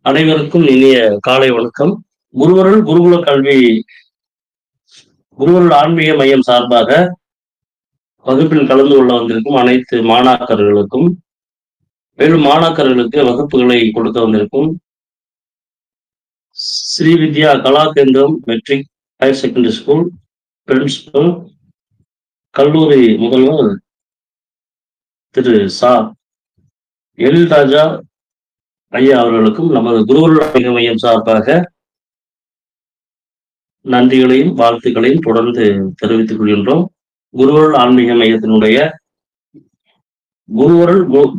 அனைவருக்கும் இனிய காலை வணக்கம். குருவருள் குருகுல கல்வி குருவருள் ஆன்மீக மையம் சார்பாக வகுப்பில் கலந்து கொள்ள வந்திருக்கும் அனைத்து மாணாக்கர்களுக்கும், மேலும் மாணாக்கர்களுக்கு வகுப்புகளை கொடுக்க வந்திருக்கும் Sri Vidya Kala Kendram matric higher secondary school principal, கல்லூரி முதல்வர் திரு சா எழில்ராஜா ஐயா அவர்களுக்கும் நமது குருவருள் ஆன்மீக மையம் சார்பாக நன்றிகளையும் வாழ்த்துக்களையும் தொடர்ந்து தெரிவித்துக் கொள்கின்றோம். குருவருள் ஆன்மீக மையத்தினுடைய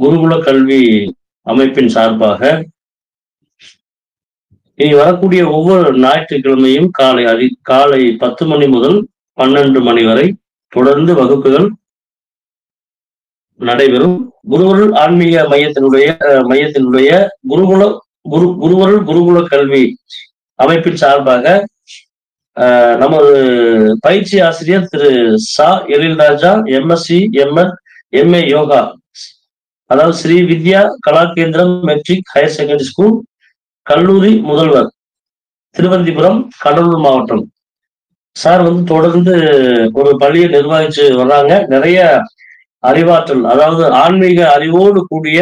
குருகுல கல்வி அமைப்பின் சார்பாக இனி வரக்கூடிய ஒவ்வொரு ஞாயிற்றுக்கிழமையும் காலை 10 மணி முதல் 12 மணி வரை தொடர்ந்து வகுப்புகள் நடைபெறும். குருவருள் ஆன்மீக மையத்தினுடைய குருவருள் குருகுல கல்வி அமைப்பின் சார்பாக நமது பயிற்சி ஆசிரியர் திரு சா எழில்ராஜா எம்எஸ்சி எம்ஏ யோகா, அதாவது Sri Vidya Kala Kendram matric higher secondary school, கல்லூரி முதல்வர், திருவந்திபுரம், கடலூர் மாவட்டம். சார் தொடர்ந்து ஒரு பள்ளியை நிர்வகிச்சு வர்றாங்க. நிறைய அறிவாற்றல், அதாவது ஆன்மீக அறிவோடு கூடிய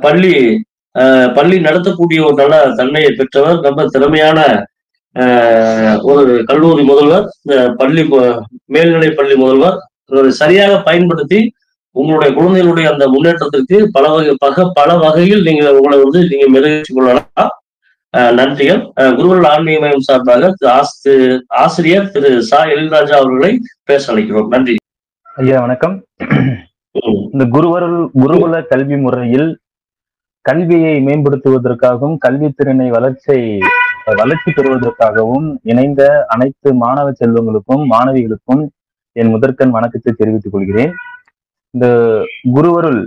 பள்ளி நடத்தக்கூடிய ஒரு நல்ல தன்மையை பெற்றவர், ரொம்ப திறமையான ஒரு கல்லூரி முதல்வர், மேல்நிலை பள்ளி முதல்வர். சரியாக பயன்படுத்தி உங்களுடைய குழந்தைகளுடைய அந்த முன்னேற்றத்திற்கு பல வகையில் நீங்க மெருகேற்றிக் கொள்ளலாம். நன்றிகள். குருவருள் ஆன்மீக மையம் சார்பாக ஆசிரியர் திரு சா எழில்ராஜா அவர்களை பேச அழைக்கிறோம். நன்றி ஐயா. வணக்கம். இந்த குருகுல கல்வி முறையில் கல்வியை மேம்படுத்துவதற்காகவும் கல்வித்திறனை வளர்ச்சி பெறுவதற்காகவும் இணைந்த அனைத்து மாணவ செல்வங்களுக்கும் மாணவிகளுக்கும் என் முதற்கண் வணக்கத்தை தெரிவித்துக் கொள்கிறேன். இந்த குருவருள்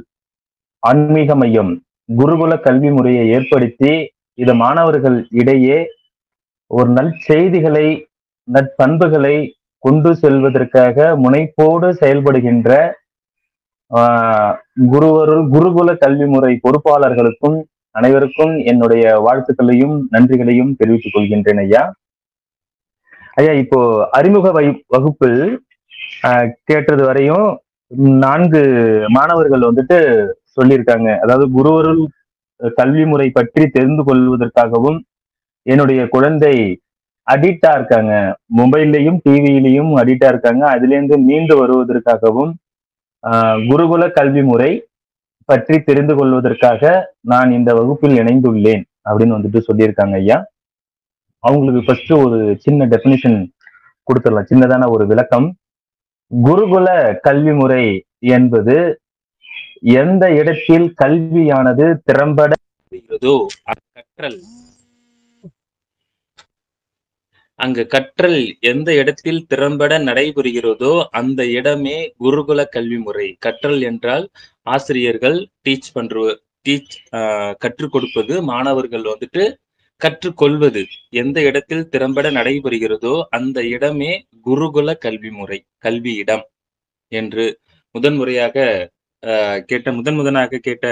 ஆன்மீக மையம் குருகுல கல்வி முறையை ஏற்படுத்தி இது மாணவர்கள் இடையே ஒரு நற்செய்திகளை நற்பண்புகளை கொண்டு செல்வதற்காக முனைப்போடு செயல்படுகின்ற குருகுல கல்வி முறை பொறுப்பாளர்களுக்கும் அனைவருக்கும் என்னுடைய வாழ்த்துக்களையும் நன்றிகளையும் தெரிவித்துக் கொள்கின்றேன் ஐயா. இப்போ அறிமுக வகுப்பில் கேட்டது வரையும் 4 மாணவர்கள் சொல்லியிருக்காங்க. அதாவது குருவருள் கல்வி முறை பற்றி தெரிந்து கொள்வதற்காகவும் என்னுடைய குழந்தை அடிக்டா இருக்காங்க, மொபைல்லையும் டிவியிலையும் அடிக்டா இருக்காங்க, அதுல இருந்து மீண்டு வருவதற்காகவும் குருகுல கல்வி முறை பற்றி தெரிந்து கொள்வதற்காக நான் இந்த வகுப்பில் இணைந்துள்ளேன் அப்படின்னு சொல்லியிருக்காங்க ஐயா. அவங்களுக்கு ஃபர்ஸ்ட் ஒரு சின்ன டெபினிஷன் கொடுத்துடலாம், சின்னதான ஒரு விளக்கம். குருகுல கல்வி முறை என்பது எந்த இடத்தில் கல்வியானது திறம்பட கற்றல் எந்த இடத்தில் திறம்பட நடைபெறுகிறதோ அந்த இடமே குருகுல கல்வி முறை. கற்றல் என்றால் ஆசிரியர்கள் கற்றுக் கொடுப்பது, மாணவர்கள் கற்றுக்கொள்வது. எந்த இடத்தில் திறம்பட நடைபெறுகிறதோ அந்த இடமே குருகுல கல்வி முறை, கல்வி இடம் என்று முதனாக கேட்ட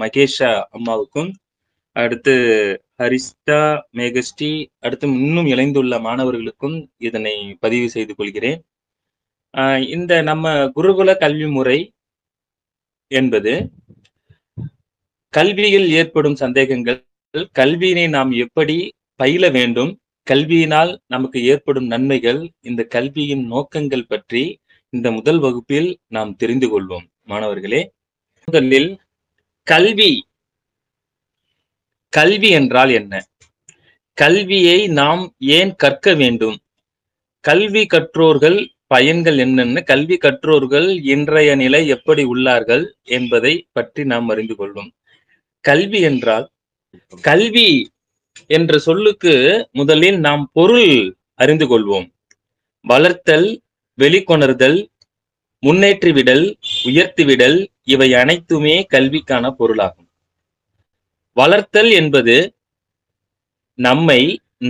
மகேஷா அம்மாவுக்கும், அடுத்து ஹரிஸ்டா, மேகஸ்டி, அடுத்து இன்னும் இணைந்துள்ள மாணவர்களுக்கும் இதனை பதிவு செய்து கொள்கிறேன். இந்த நம்ம குருகுல கல்வி முறை என்பது கல்வியில் ஏற்படும் சந்தேகங்கள், கல்வியினை நாம் எப்படி பயில வேண்டும், கல்வியினால் நமக்கு ஏற்படும் நன்மைகள், இந்த கல்வியின் நோக்கங்கள் பற்றி இந்த முதல் வகுப்பில் நாம் தெரிந்து கொள்வோம். மாணவர்களே, முதலில் கல்வி என்றால் என்ன? கல்வியை நாம் ஏன் கற்க வேண்டும்? கல்வி கற்றோர்கள் பயன்கள் என்னென்ன? கல்வி கற்றோர்கள் இன்றைய நிலை எப்படி உள்ளார்கள் என்பதை பற்றி நாம் அறிந்து கொள்வோம். கல்வி என்றால், கல்வி என்ற சொல்லுக்கு முதலில் நாம் பொருள் அறிந்து கொள்வோம். வளர்த்தல், வெளிக்கொணர்தல், முன்னேற்றிவிடல், உயர்த்திவிடல், இவை அனைத்துமே கல்விக்கான பொருளாகும். வளர்த்தல் என்பது நம்மை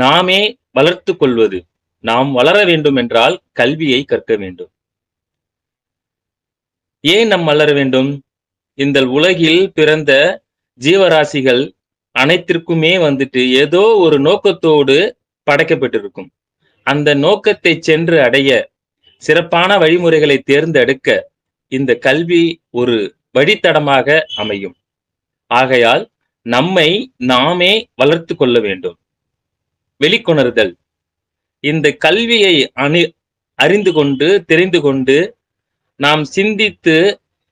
நாமே வளர்த்து கொள்வது. நாம் வளர வேண்டும் என்றால் கல்வியை கற்க வேண்டும். ஏன் நாம் வளர வேண்டும்? இந்த உலகில் பிறந்த ஜீவராசிகள் அனைத்திற்குமே வந்துட்டு ஏதோ ஒரு நோக்கத்தோடு படைக்கப்பட்டிருக்கும். அந்த நோக்கத்தை சென்று அடைய சிறப்பான வழிமுறைகளை தேர்ந்தெடுக்க இந்த கல்வி ஒரு வழித்தடமாக அமையும். ஆகையால் நம்மை நாமே வளர்த்து கொள்ள வேண்டும். வெளிக்கொணர்தல், இந்த கல்வியை அறிந்து கொண்டு தெரிந்து கொண்டு நாம் சிந்தித்து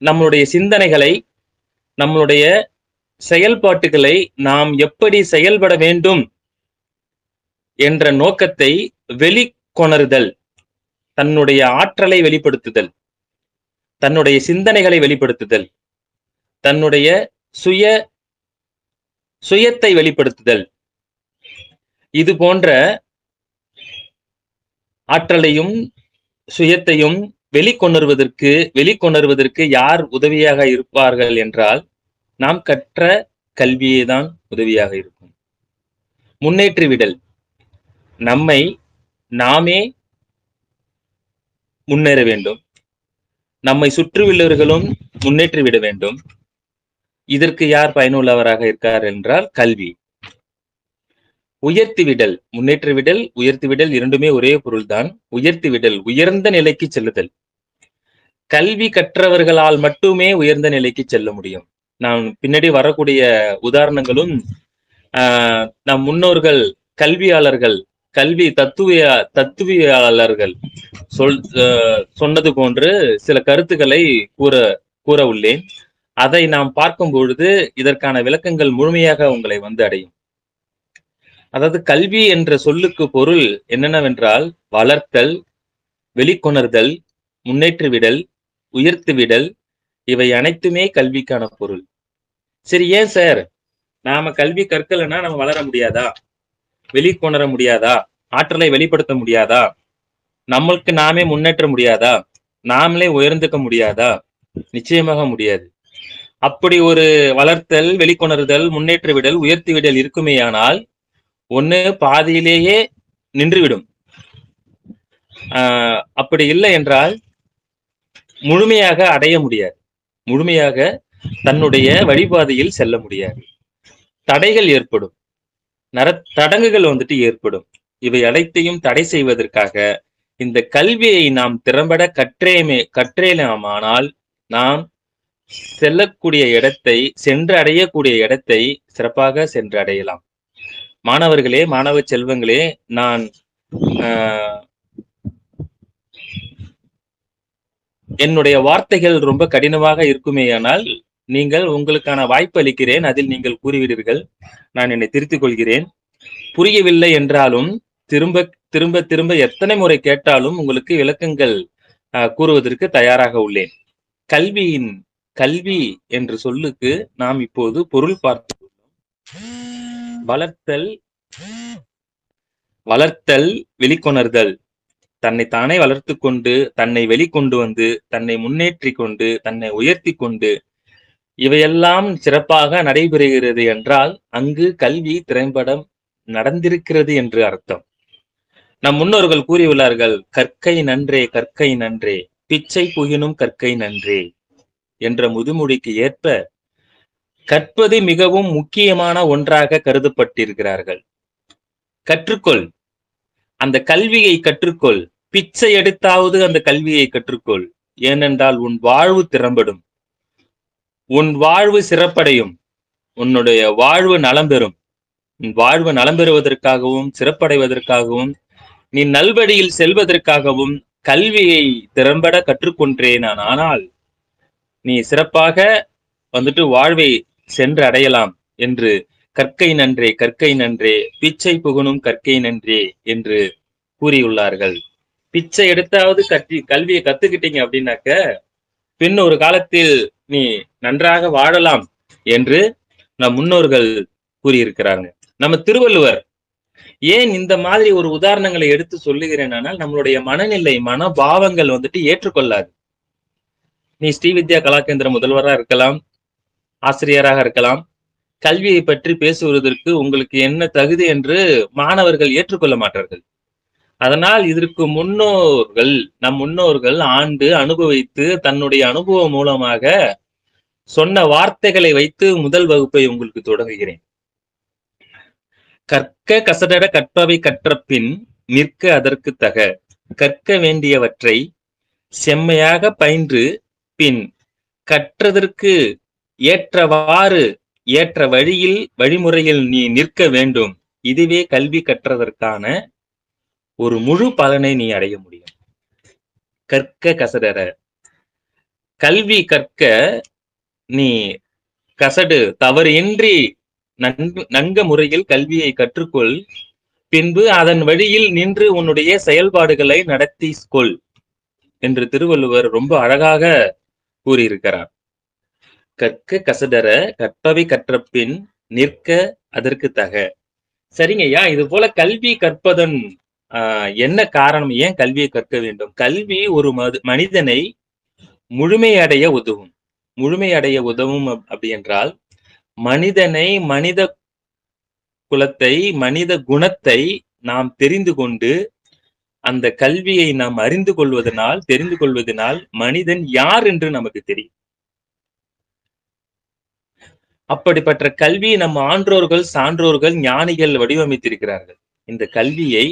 நம்மளுடைய சிந்தனைகளை, நம்மளுடைய செயல்பாட்டுகளை நாம் எப்படி செயல்பட வேண்டும் என்ற நோக்கத்தை வெளிக்கொணர்தல், தன்னுடைய ஆற்றலை வெளிப்படுத்துதல், தன்னுடைய சிந்தனைகளை வெளிப்படுத்துதல், தன்னுடைய சுயத்தை வெளிப்படுத்துதல், இது போன்ற ஆற்றலையும் சுயத்தையும் வெளிக்கொணர்வதற்கு யார் உதவியாக இருப்பார்கள் என்றால் நாம் கற்ற கல்வியே தான் உதவியாக இருக்கும். முன்னேற்றிவிடல், நம்மை நாமே முன்னேற வேண்டும், நம்மை சுற்றியுள்ளவர்களும் முன்னேற்றிவிட வேண்டும். இதற்கு யார் பயனுள்ளவராக இருக்கார் என்றால் கல்வி. உயர்த்திவிடல், முன்னேற்றிவிடல், உயர்த்திவிடல் இரண்டுமே ஒரே பொருள்தான். உயர்த்திவிடல், உயர்ந்த நிலைக்கு செல்லுதல். கல்வி கற்றவர்களால் மட்டுமே உயர்ந்த நிலைக்கு செல்ல முடியும். நாம் பின்னாடி வரக்கூடிய உதாரணங்களும் நம் முன்னோர்கள் கல்வியாளர்கள், கல்வி தத்துவியாளர்கள் சொன்னது போன்று சில கருத்துக்களை கூற உள்ளேன். அதை நாம் பார்க்கும் பொழுது இதற்கான விளக்கங்கள் முழுமையாக உங்களை அடையும். அதாவது கல்வி என்ற சொல்லுக்கு பொருள் என்னென்னவென்றால் வளர்த்தல், வெளிக்கொணர்தல், முன்னேற்றிவிடல், உயர்த்துவிடல், இவை அனைத்துமே கல்விக்கான பொருள். சரி, ஏன் சார் நாம கல்வி கற்கலைன்னா நம்ம வளர முடியாதா, வெளிக்கொணர முடியாதா, ஆற்றலை வெளிப்படுத்த முடியாதா, நம்மளுக்கு நாமே முன்னேற்ற முடியாதா, நாமளே உயர்ந்துக்க முடியாதா? நிச்சயமாக முடியாது. அப்படி ஒரு வளர்த்தல், வெளிக்கொணர்தல், முன்னேற்றிவிடல், உயர்த்திவிடல் இருக்குமேயானால் ஒண்ணு பாதியிலேயே நின்றுவிடும். அப்படி இல்லை என்றால் முழுமையாக அடைய முடியாது, முழுமையாக தன்னுடைய வழிபாதையில் செல்ல முடியாது. தடைகள் ஏற்படும், தடங்குகள் ஏற்படும். இவை அனைத்தையும் தடை செய்வதற்காக இந்த கல்வியை நாம் திறம்பட கற்றேனாமானால் நாம் செல்லக்கூடிய இடத்தை, சென்று அடையக்கூடிய இடத்தை சிறப்பாக சென்று அடையலாம். மாணவர்களே, மாணவ செல்வங்களே, நான் என்னுடைய வார்த்தைகள் ரொம்ப கடினமாக இருக்குமேயானால் நீங்கள் உங்களுக்கான வாய்ப்பு அளிக்கிறேன், அதில் நீங்கள் கூறிவிடுவீர்கள். நான் என்னை திருத்திக் கொள்கிறேன். புரியவில்லை என்றாலும் திரும்ப திரும்ப திரும்ப எத்தனை முறை கேட்டாலும் உங்களுக்கு விளக்கங்கள் கூறுவதற்கு தயாராக உள்ளேன். கல்வி என்ற சொல்லுக்கு நாம் இப்போது பொருள் பார்த்து வளர்த்தல், வெளிக்கொணர்தல், தன்னை தானே வளர்த்து கொண்டு தன்னை வெளிக்கொண்டு வந்து தன்னை முன்னேற்றி கொண்டு தன்னை உயர்த்தி கொண்டு இவையெல்லாம் சிறப்பாக நடைபெறுகிறது என்றால் அங்கு கல்வி திறம்பட நடந்திருக்கிறது என்று அர்த்தம். நம் முன்னோர்கள் கூறியுள்ளார்கள், கற்கை நன்றே, கற்கை நன்றே, பிச்சை புகினும் கற்கை நன்றே என்ற முதுமொழிக்கு ஏற்ப கற்பது மிகவும் முக்கியமான ஒன்றாக கருதப்பட்டிருக்கிறார்கள். கற்றுக்கொள், அந்த கல்வியை கற்றுக்கொள், பிச்சை எடுத்தாவது அந்த கல்வியை கற்றுக்கொள். ஏனென்றால் உன் வாழ்வு திறம்படும், உன் வாழ்வு சிறப்படையும், உன்னுடைய வாழ்வு நலம் பெறும். உன் வாழ்வு நலம் பெறுவதற்காகவும் சிறப்படைவதற்காகவும் நீ நல்வழியில் செல்வதற்காகவும் கல்வியை திறம்பட கற்றுக்கொண்டேன். ஆனால் நீ சிறப்பாக வாழ்வை சென்று அடையலாம் என்று கற்கை நன்றே, கற்கை நன்றே, பிச்சை புகனும் கற்கை நன்றே என்று கூறியுள்ளார்கள். பிச்சை எடுத்தாவது கல்வியை கத்துக்கிட்டீங்க அப்படின்னாக்க பின் ஒரு காலத்தில் நீ நன்றாக வாழலாம் என்று நம் முன்னோர்கள் கூறியிருக்கிறாங்க. நம்ம திருவள்ளுவர் ஏன் இந்த மாதிரி ஒரு உதாரணங்களை எடுத்து சொல்லுகிறேனால் நம்மளுடைய மனநிலை, மனபாவங்கள் ஏற்றுக்கொள்ளாது. நீ ஸ்ரீவித்யா கலாகேந்திர முதல்வராக இருக்கலாம், ஆசிரியராக இருக்கலாம், கல்வியை பற்றி பேசுவதற்கு உங்களுக்கு என்ன தகுதி என்று மாணவர்கள் ஏற்றுக்கொள்ள மாட்டார்கள். அதனால் இதற்கு நம் முன்னோர்கள் ஆண்டு அனுபவித்து தன்னுடைய அனுபவம் மூலமாக சொன்ன வார்த்தைகளை வைத்து முதல் வகுப்பை உங்களுக்கு தொடங்குகிறேன். கற்க கசடர கற்பவை கற்ற பின் நிற்க அதற்கு தக. கற்க வேண்டியவற்றை செம்மையாக பயின்று பின் கற்றதற்கு ஏற்றவாறு ஏற்ற வழிமுறையில் நீ நிற்க வேண்டும். இதுவே கல்வி கற்றதற்கான ஒரு முழு பலனை நீ அடைய முடியும். கற்க கசடர, கல்வி கற்க நீ கசடு தவறின்றி நன்க முறையில் கல்வியை கற்றுக்கொள். பின்பு அதன் வழியில் நின்று உன்னுடைய செயல்பாடுகளை நடத்தி கொள் என்று திருவள்ளுவர் ரொம்ப அழகாக கூறியிருக்கிறார். கற்க கசடர கற்பவை கற்ற பின் நிற்க அதற்கு தக. சரிங்கய்யா, இது போல கல்வி கற்பதன் என்ன காரணம்? ஏன் கல்வியை கற்க வேண்டும்? கல்வி ஒரு மனிதனை முழுமையடைய உதவும். முழுமையடைய உதவும் அப்படி என்றால் மனிதனை, மனித குலத்தை, மனித குணத்தை நாம் தெரிந்து கொண்டு அந்த கல்வியை நாம் அறிந்து கொள்வதனால், தெரிந்து கொள்வதனால் மனிதன் யார் என்று நமக்கு தெரியும். அப்படிப்பட்ட கல்வி நம் ஆன்றோர்கள், சான்றோர்கள், ஞானிகள் வடிவமைத்திருக்கிறார்கள். இந்த கல்வியை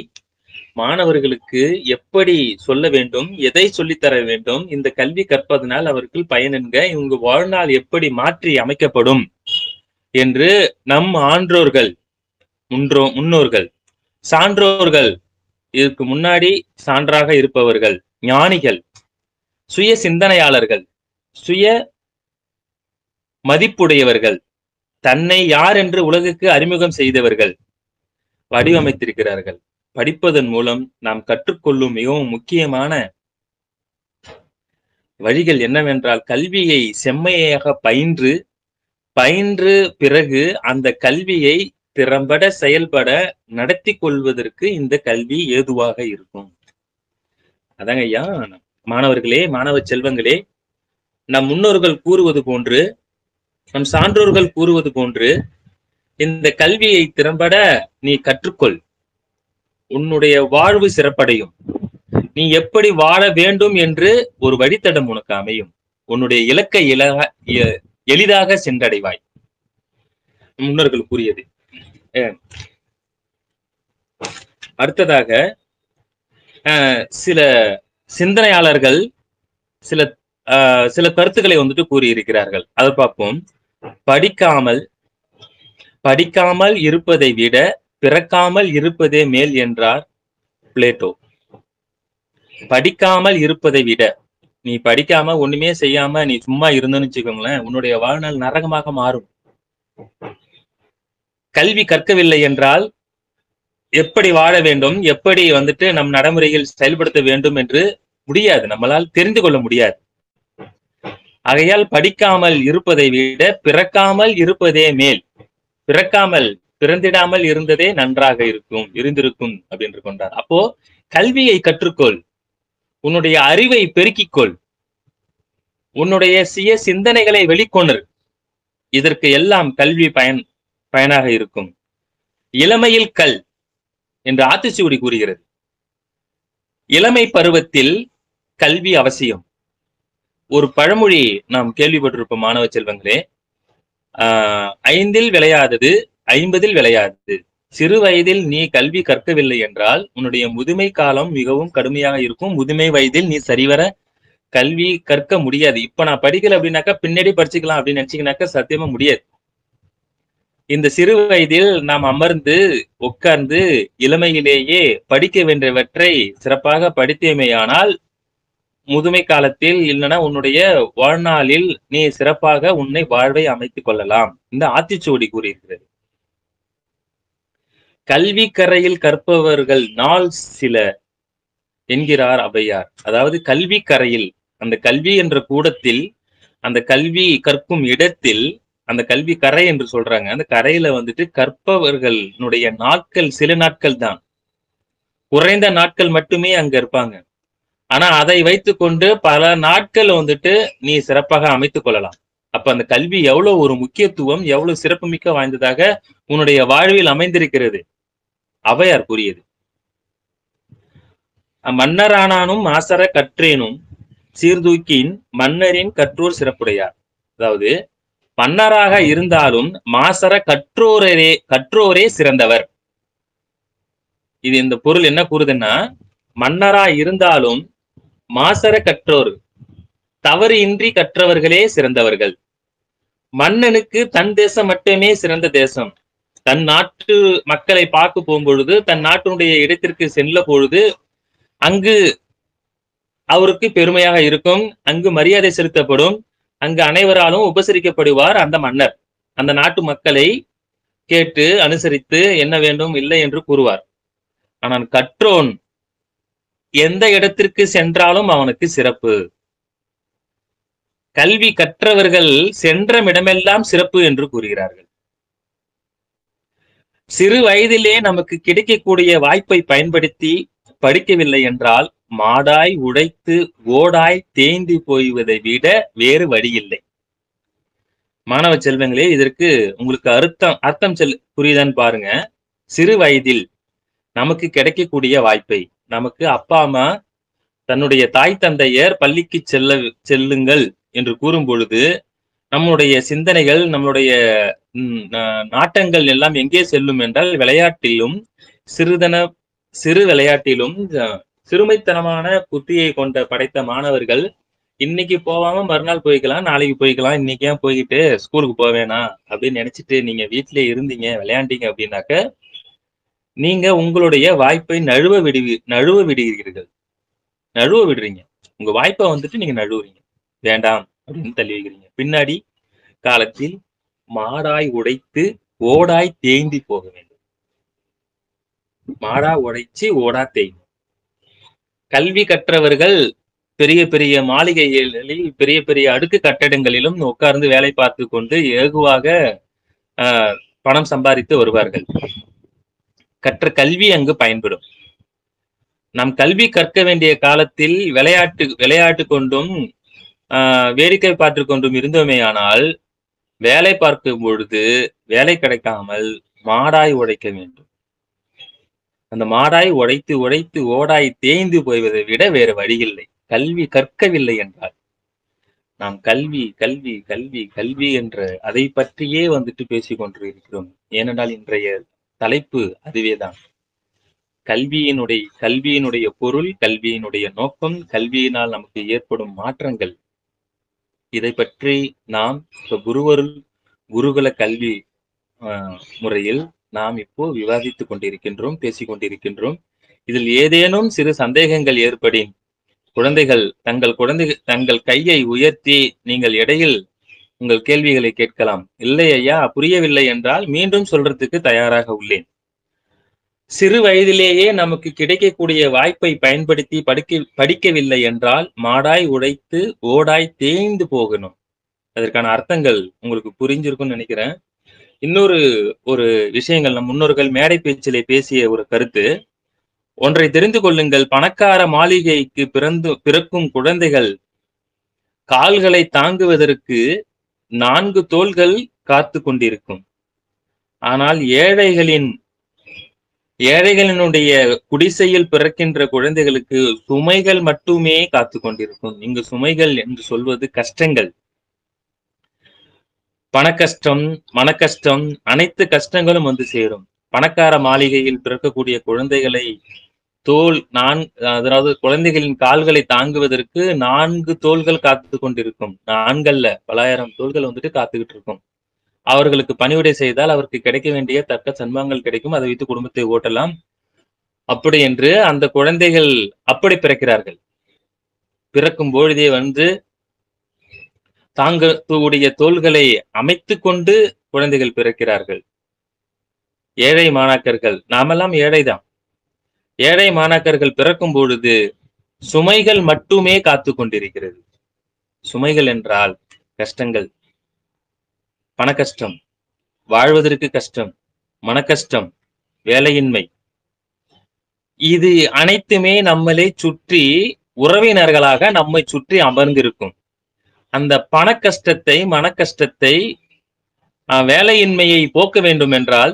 மாணவர்களுக்கு எப்படி சொல்ல வேண்டும், எதை சொல்லித்தர வேண்டும், இந்த கல்வி கற்பதனால் அவர்கள் பயனென்க, இவங்க வாழ்நாள் எப்படி மாற்றி அமைக்கப்படும் என்று நம் ஆன்றோர்கள், முன்னோர்கள், சான்றோர்கள், இதுக்கு முன்னாடி சான்றாக இருப்பவர்கள், ஞானிகள், சுய சிந்தனையாளர்கள், சுய மதிப்புடையவர்கள், தன்னை யார் என்று உலகுக்கு அறிமுகம் செய்தவர்கள் வடிவமைத்திருக்கிறார்கள். படிப்பதன் மூலம் நாம் கற்றுக்கொள்ளும் மிகவும் முக்கியமான வழிகள் என்னவென்றால், கல்வியை செம்மையாக பயின்று பிறகு அந்த கல்வியை திறம்பட செயல்பட நடத்தி கொள்வதற்கு இந்த கல்வி ஏதுவாக இருக்கும். அதாங்க ஐயா, மாணவர்களே, மாணவ செல்வங்களே, நம் முன்னோர்கள் கூறுவது போன்று, நம் சான்றோர்கள் கூறுவது போன்று இந்த கல்வியை திறம்பட நீ கற்றுக்கொள். உன்னுடைய வாழ்வு சிறப்படையும். நீ எப்படி வாழ வேண்டும் என்று ஒரு வழித்தடம் உனக்கு அமையும். உன்னுடைய இலக்கை எளிதாக சென்றடைவாய். முன்னோர்கள் கூறியது. அடுத்ததாக சில சிந்தனையாளர்கள் சில கருத்துக்களை வந்துட்டு கூறியிருக்கிறார்கள். அதை பார்ப்போம். படிக்காமல் இருப்பதை விட பிறக்காமல் இருப்பதே மேல் என்றார் பிளேட்டோ. படிக்காமல் இருப்பதை விட, நீ படிக்காம ஒண்ணுமே செய்யாம நீ சும்மா இருந்தன்னு வச்சுக்கோங்களேன், உன்னுடைய வாழ்நாள் நரகமாக மாறும். கல்வி கற்கவில்லை என்றால் எப்படி வாழ வேண்டும், எப்படி வந்துட்டு நம் நடைமுறையில் செயல்படுத்த வேண்டும் என்று முடியாது, நம்மளால் தெரிந்து கொள்ள முடியாது. ஆகையால் படிக்காமல் இருப்பதை விட பிறக்காமல் இருப்பதே மேல். பிறந்திடாமல் இருந்ததே நன்றாக இருந்திருக்கும் அப்படின்னு கொண்டார். அப்போ கல்வியை கற்றுக்கொள், உன்னுடைய அறிவை பெருக்கிக்கொள், உன்னுடைய சுய சிந்தனைகளை வெளிக்கொணர். இதற்கு எல்லாம் கல்வி பயனாக இருக்கும். இளமையில் கல் என்று ஆத்திச்சூடி கூறுகிறது. இளமை பருவத்தில் கல்வி அவசியம். ஒரு பழமொழி நாம் கேள்விப்பட்டிருப்போம் மாணவ செல்வங்களே, 5 விளையாதது 50 விளையாதது. சிறு வயதில் நீ கல்வி கற்கவில்லை என்றால் உன்னுடைய முதுமை காலம் மிகவும் கடுமையாக இருக்கும். முதுமை வயதில் நீ சரிவர கல்வி கற்க முடியாது. இப்ப நான் படிக்கல அப்படின்னாக்கா பின்னாடி படிச்சுக்கலாம் அப்படின்னு நினைச்சீங்கன்னாக்கா சத்தியமா முடியாது. இந்த சிறு வயதில் நாம் அமர்ந்து உட்கார்ந்து இளமையிலேயே படிக்க வேண்டியவற்றை சிறப்பாக படித்தேமையானால் முதுமை காலத்தில் இல்லைன்னா உன்னுடைய வாழ்நாளில் நீ சிறப்பாக உன்னை வாழ்வை அமைத்துக் கொள்ளலாம். இந்த ஆத்திச்சூடி கூறியிருக்கிறது. கல்வி கரையில் கற்பவர்கள் நாள் சில என்கிறார் ஔவையார். அதாவது கல்வி கரையில், அந்த கல்வி என்ற கூடத்தில், அந்த கல்வி கற்கும் இடத்தில், அந்த கல்வி கரை என்று சொல்றாங்க, அந்த கரையில வந்துட்டு கற்பவர்களுடைய நாட்கள் சில நாட்கள் தான், குறைந்த நாட்கள் மட்டுமே அங்க இருப்பாங்க. ஆனா அதை வைத்துக்கொண்டு பல நாட்கள் வந்துட்டு நீ சிறப்பாக அமைத்துக் கொள்ளலாம். அப்ப அந்த கல்வி எவ்வளவு ஒரு முக்கியத்துவம், எவ்வளவு சிறப்புமிக்க வாய்ந்ததாக உன்னுடைய வாழ்வில் அமைந்திருக்கிறது ஔவையார் கூறியது. மன்னரானானும் மாசற கற்றேனும் சீர்தூக்கின் மன்னரின் கற்றோர் சிறப்புடையார். அதாவது மன்னராக இருந்தாலும் மாசற கற்றோரே சிறந்தவர். இது இந்த பொருள் என்ன கூறுதுன்னா, மன்னரா இருந்தாலும் மாசற கற்றோர், தவறு இன்றி கற்றவர்களே சிறந்தவர்கள். மன்னனுக்கு தன் தேசம் மட்டுமே சிறந்த தேசம். தன் நாட்டு மக்களை பார்க்க போகும்பொழுது, தன் நாட்டினுடைய இடத்திற்கு செல்ல பொழுது அங்கு அவருக்கு பெருமையாக இருக்கும், அங்கு மரியாதை செலுத்தப்படும், அங்கு அனைவராலும் உபசரிக்கப்படுவார் அந்த மன்னர். அந்த நாட்டு மக்களை கேட்டு அனுசரித்து என்ன வேண்டும் இல்லை என்று கூறுவார். ஆனால் கற்றோன் எந்த இடத்திற்கு சென்றாலும் அவனுக்கு சிறப்பு. கல்வி கற்றவர்கள் சென்ற இடமெல்லாம் சிறப்பு என்று கூறுகிறார்கள். சிறு வயதிலே நமக்கு கிடைக்கக்கூடிய வாய்ப்பை பயன்படுத்தி படிக்கவில்லை என்றால் மாடாய் உடைத்து ஓடாய் தேய்ந்து போய்வதை விட வேறு வழி இல்லை. மாணவ செல்வங்களே, இதற்கு உங்களுக்கு அர்த்தம் புரியுதான்னு பாருங்க. சிறு வயதில் நமக்கு கிடைக்கக்கூடிய வாய்ப்பை, நமக்கு அப்பா அம்மா தன்னுடைய தாய் தந்தையர் பள்ளிக்கு செல்லுங்கள் என்று கூறும் பொழுது நம்முடைய சிந்தனைகள், நம்முடைய நாட்டங்கள் எல்லாம் எங்கே செல்லும் என்றால் விளையாட்டிலும், சிறு விளையாட்டிலும். சிறுமைத்தனமான புத்தியை கொண்ட படைத்த மாணவர்கள் இன்னைக்கு போகாம மறுநாள் போய்க்கலாம், நாளைக்கு போய்க்கலாம், இன்னைக்கு ஏன் போய்கிட்டு ஸ்கூலுக்கு போவேனா அப்படின்னு நினைச்சிட்டு நீங்க வீட்டிலே இருந்தீங்க, விளையாண்டீங்க அப்படின்னாக்க நீங்க உங்களுடைய வாய்ப்பை நழுவ விடுகிறீர்கள். நழுவ விடுறீங்க. உங்க வாய்ப்பை வந்துட்டு நீங்க நழுவுறீங்க, வேண்டாம் அப்படின்னு தள்ளி வைக்கிறீங்க. பின்னாடி காலத்தில் மாடாய் உடைத்து ஓடாய் தேய்ந்து போக வேண்டும். மாடா உடைச்சு ஓடா தேய்ந்து. கல்வி கற்றவர்கள் பெரிய பெரிய மாளிகைகளில், பெரிய பெரிய அடுக்கு கட்டடங்களிலும் உட்கார்ந்து வேலை பார்த்து கொண்டு ஏகுவாக பணம் சம்பாதித்து வருவார்கள். கற்ற கல்வி அங்கு பயன்படும். நாம் கல்வி கற்க வேண்டிய காலத்தில் விளையாட்டு கொண்டும் வேடிக்கை பார்த்து கொண்டும் இருந்தோமே ஆனால் வேலை பார்க்கும் பொழுது வேலை கிடைக்காமல் மாடாய் உடைக்க வேண்டும். அந்த மாடாய் உடைத்து உடைத்து ஓடாய் தேய்ந்து போய்வதை விட வேறு வழியில்லை. கல்வி கற்கவில்லை என்றால் நாம் கல்வி கல்வி கல்வி கல்வி என்ற அதை பற்றியே வந்துட்டு பேசிக் கொண்டு இருக்கிறோம். ஏனென்றால் இன்றைய தலைப்பு அதுவேதான். கல்வியினுடைய பொருள், கல்வியினுடைய நோக்கம், கல்வியினால் நமக்கு ஏற்படும் மாற்றங்கள், இதை பற்றி நாம் இப்ப குருகுல கல்வி முறையில் நாம் இப்போ விவாதித்துக் கொண்டிருக்கின்றோம், பேசிக் கொண்டிருக்கின்றோம். இதில் ஏதேனும் சிறு சந்தேகங்கள் ஏற்படின் குழந்தைகள் தங்கள் கையை உயர்த்தி நீங்கள் இடையில் உங்கள் கேள்விகளை கேட்கலாம். இல்லை ஐயா, புரியவில்லை என்றால் மீண்டும் சொல்றதுக்கு தயாராக உள்ளேன். சிறு வயதிலேயே நமக்கு கிடைக்கக்கூடிய வாய்ப்பை பயன்படுத்தி படிக்கவில்லை என்றால் மாடாய் உடைத்து ஓடாய் தேய்ந்து போகணும். அதற்கான அர்த்தங்கள் உங்களுக்கு புரிஞ்சிருக்கும்னு நினைக்கிறேன். இன்னொரு விஷயங்கள், நம் முன்னோர்கள் மேடை பேச்சிலே பேசிய ஒரு கருத்து, ஒன்றை தெரிந்து கொள்ளுங்கள். பணக்கார மாளிகைக்கு பிறக்கும் குழந்தைகள் கால்களை தாங்குவதற்கு 4 தோள்கள் காத்து கொண்டிருக்கும். ஆனால் ஏழைகளினுடைய குடிசையில் பிறக்கின்ற குழந்தைகளுக்கு சுமைகள் மட்டுமே காத்து கொண்டிருக்கும். இங்கு சுமைகள் என்று சொல்வது கஷ்டங்கள், பணக்கஷ்டம், மனக்கஷ்டம், அனைத்து கஷ்டங்களும் வந்து சேரும். பணக்கார மாளிகையில் பிறக்கக்கூடிய குழந்தைகளை அதாவது குழந்தைகளின் கால்களை தாங்குவதற்கு 4 தோள்கள் காத்து கொண்டிருக்கும். 4 அல்ல, பலாயிரம் தோள்கள் வந்துட்டு காத்துக்கிட்டு இருக்கும். அவர்களுக்கு பணிவிடை செய்தால் அவருக்கு கிடைக்க வேண்டிய தக்க சன்மானங்கள் கிடைக்கும். அதை வைத்து குடும்பத்தை ஓட்டலாம். அப்படி என்று அந்த குழந்தைகள் அப்படி பிறக்கிறார்கள். பிறக்கும் பொழுதே வந்து தாங்கக்கூடிய தோள்களை அமைத்து கொண்டு குழந்தைகள் பிறக்கிறார்கள். ஏழை மாணாக்கர்கள், நாமெல்லாம் ஏழைதான். ஏழை மாணாக்கர்கள் பிறக்கும் பொழுது சுமைகள் மட்டுமே காத்து கொண்டிருக்கிறது. சுமைகள் என்றால் கஷ்டங்கள், பணக்கஷ்டம், வாழ்வதற்கு கஷ்டம், மனக்கஷ்டம், வேலையின்மை, இது அனைத்துமே நம்மளை சுற்றி உறவினர்களாக நம்மை சுற்றி அமர்ந்திருக்கும். அந்த பண கஷ்டத்தை, மனக்கஷ்டத்தை, வேலையின்மையை போக்க வேண்டும் என்றால்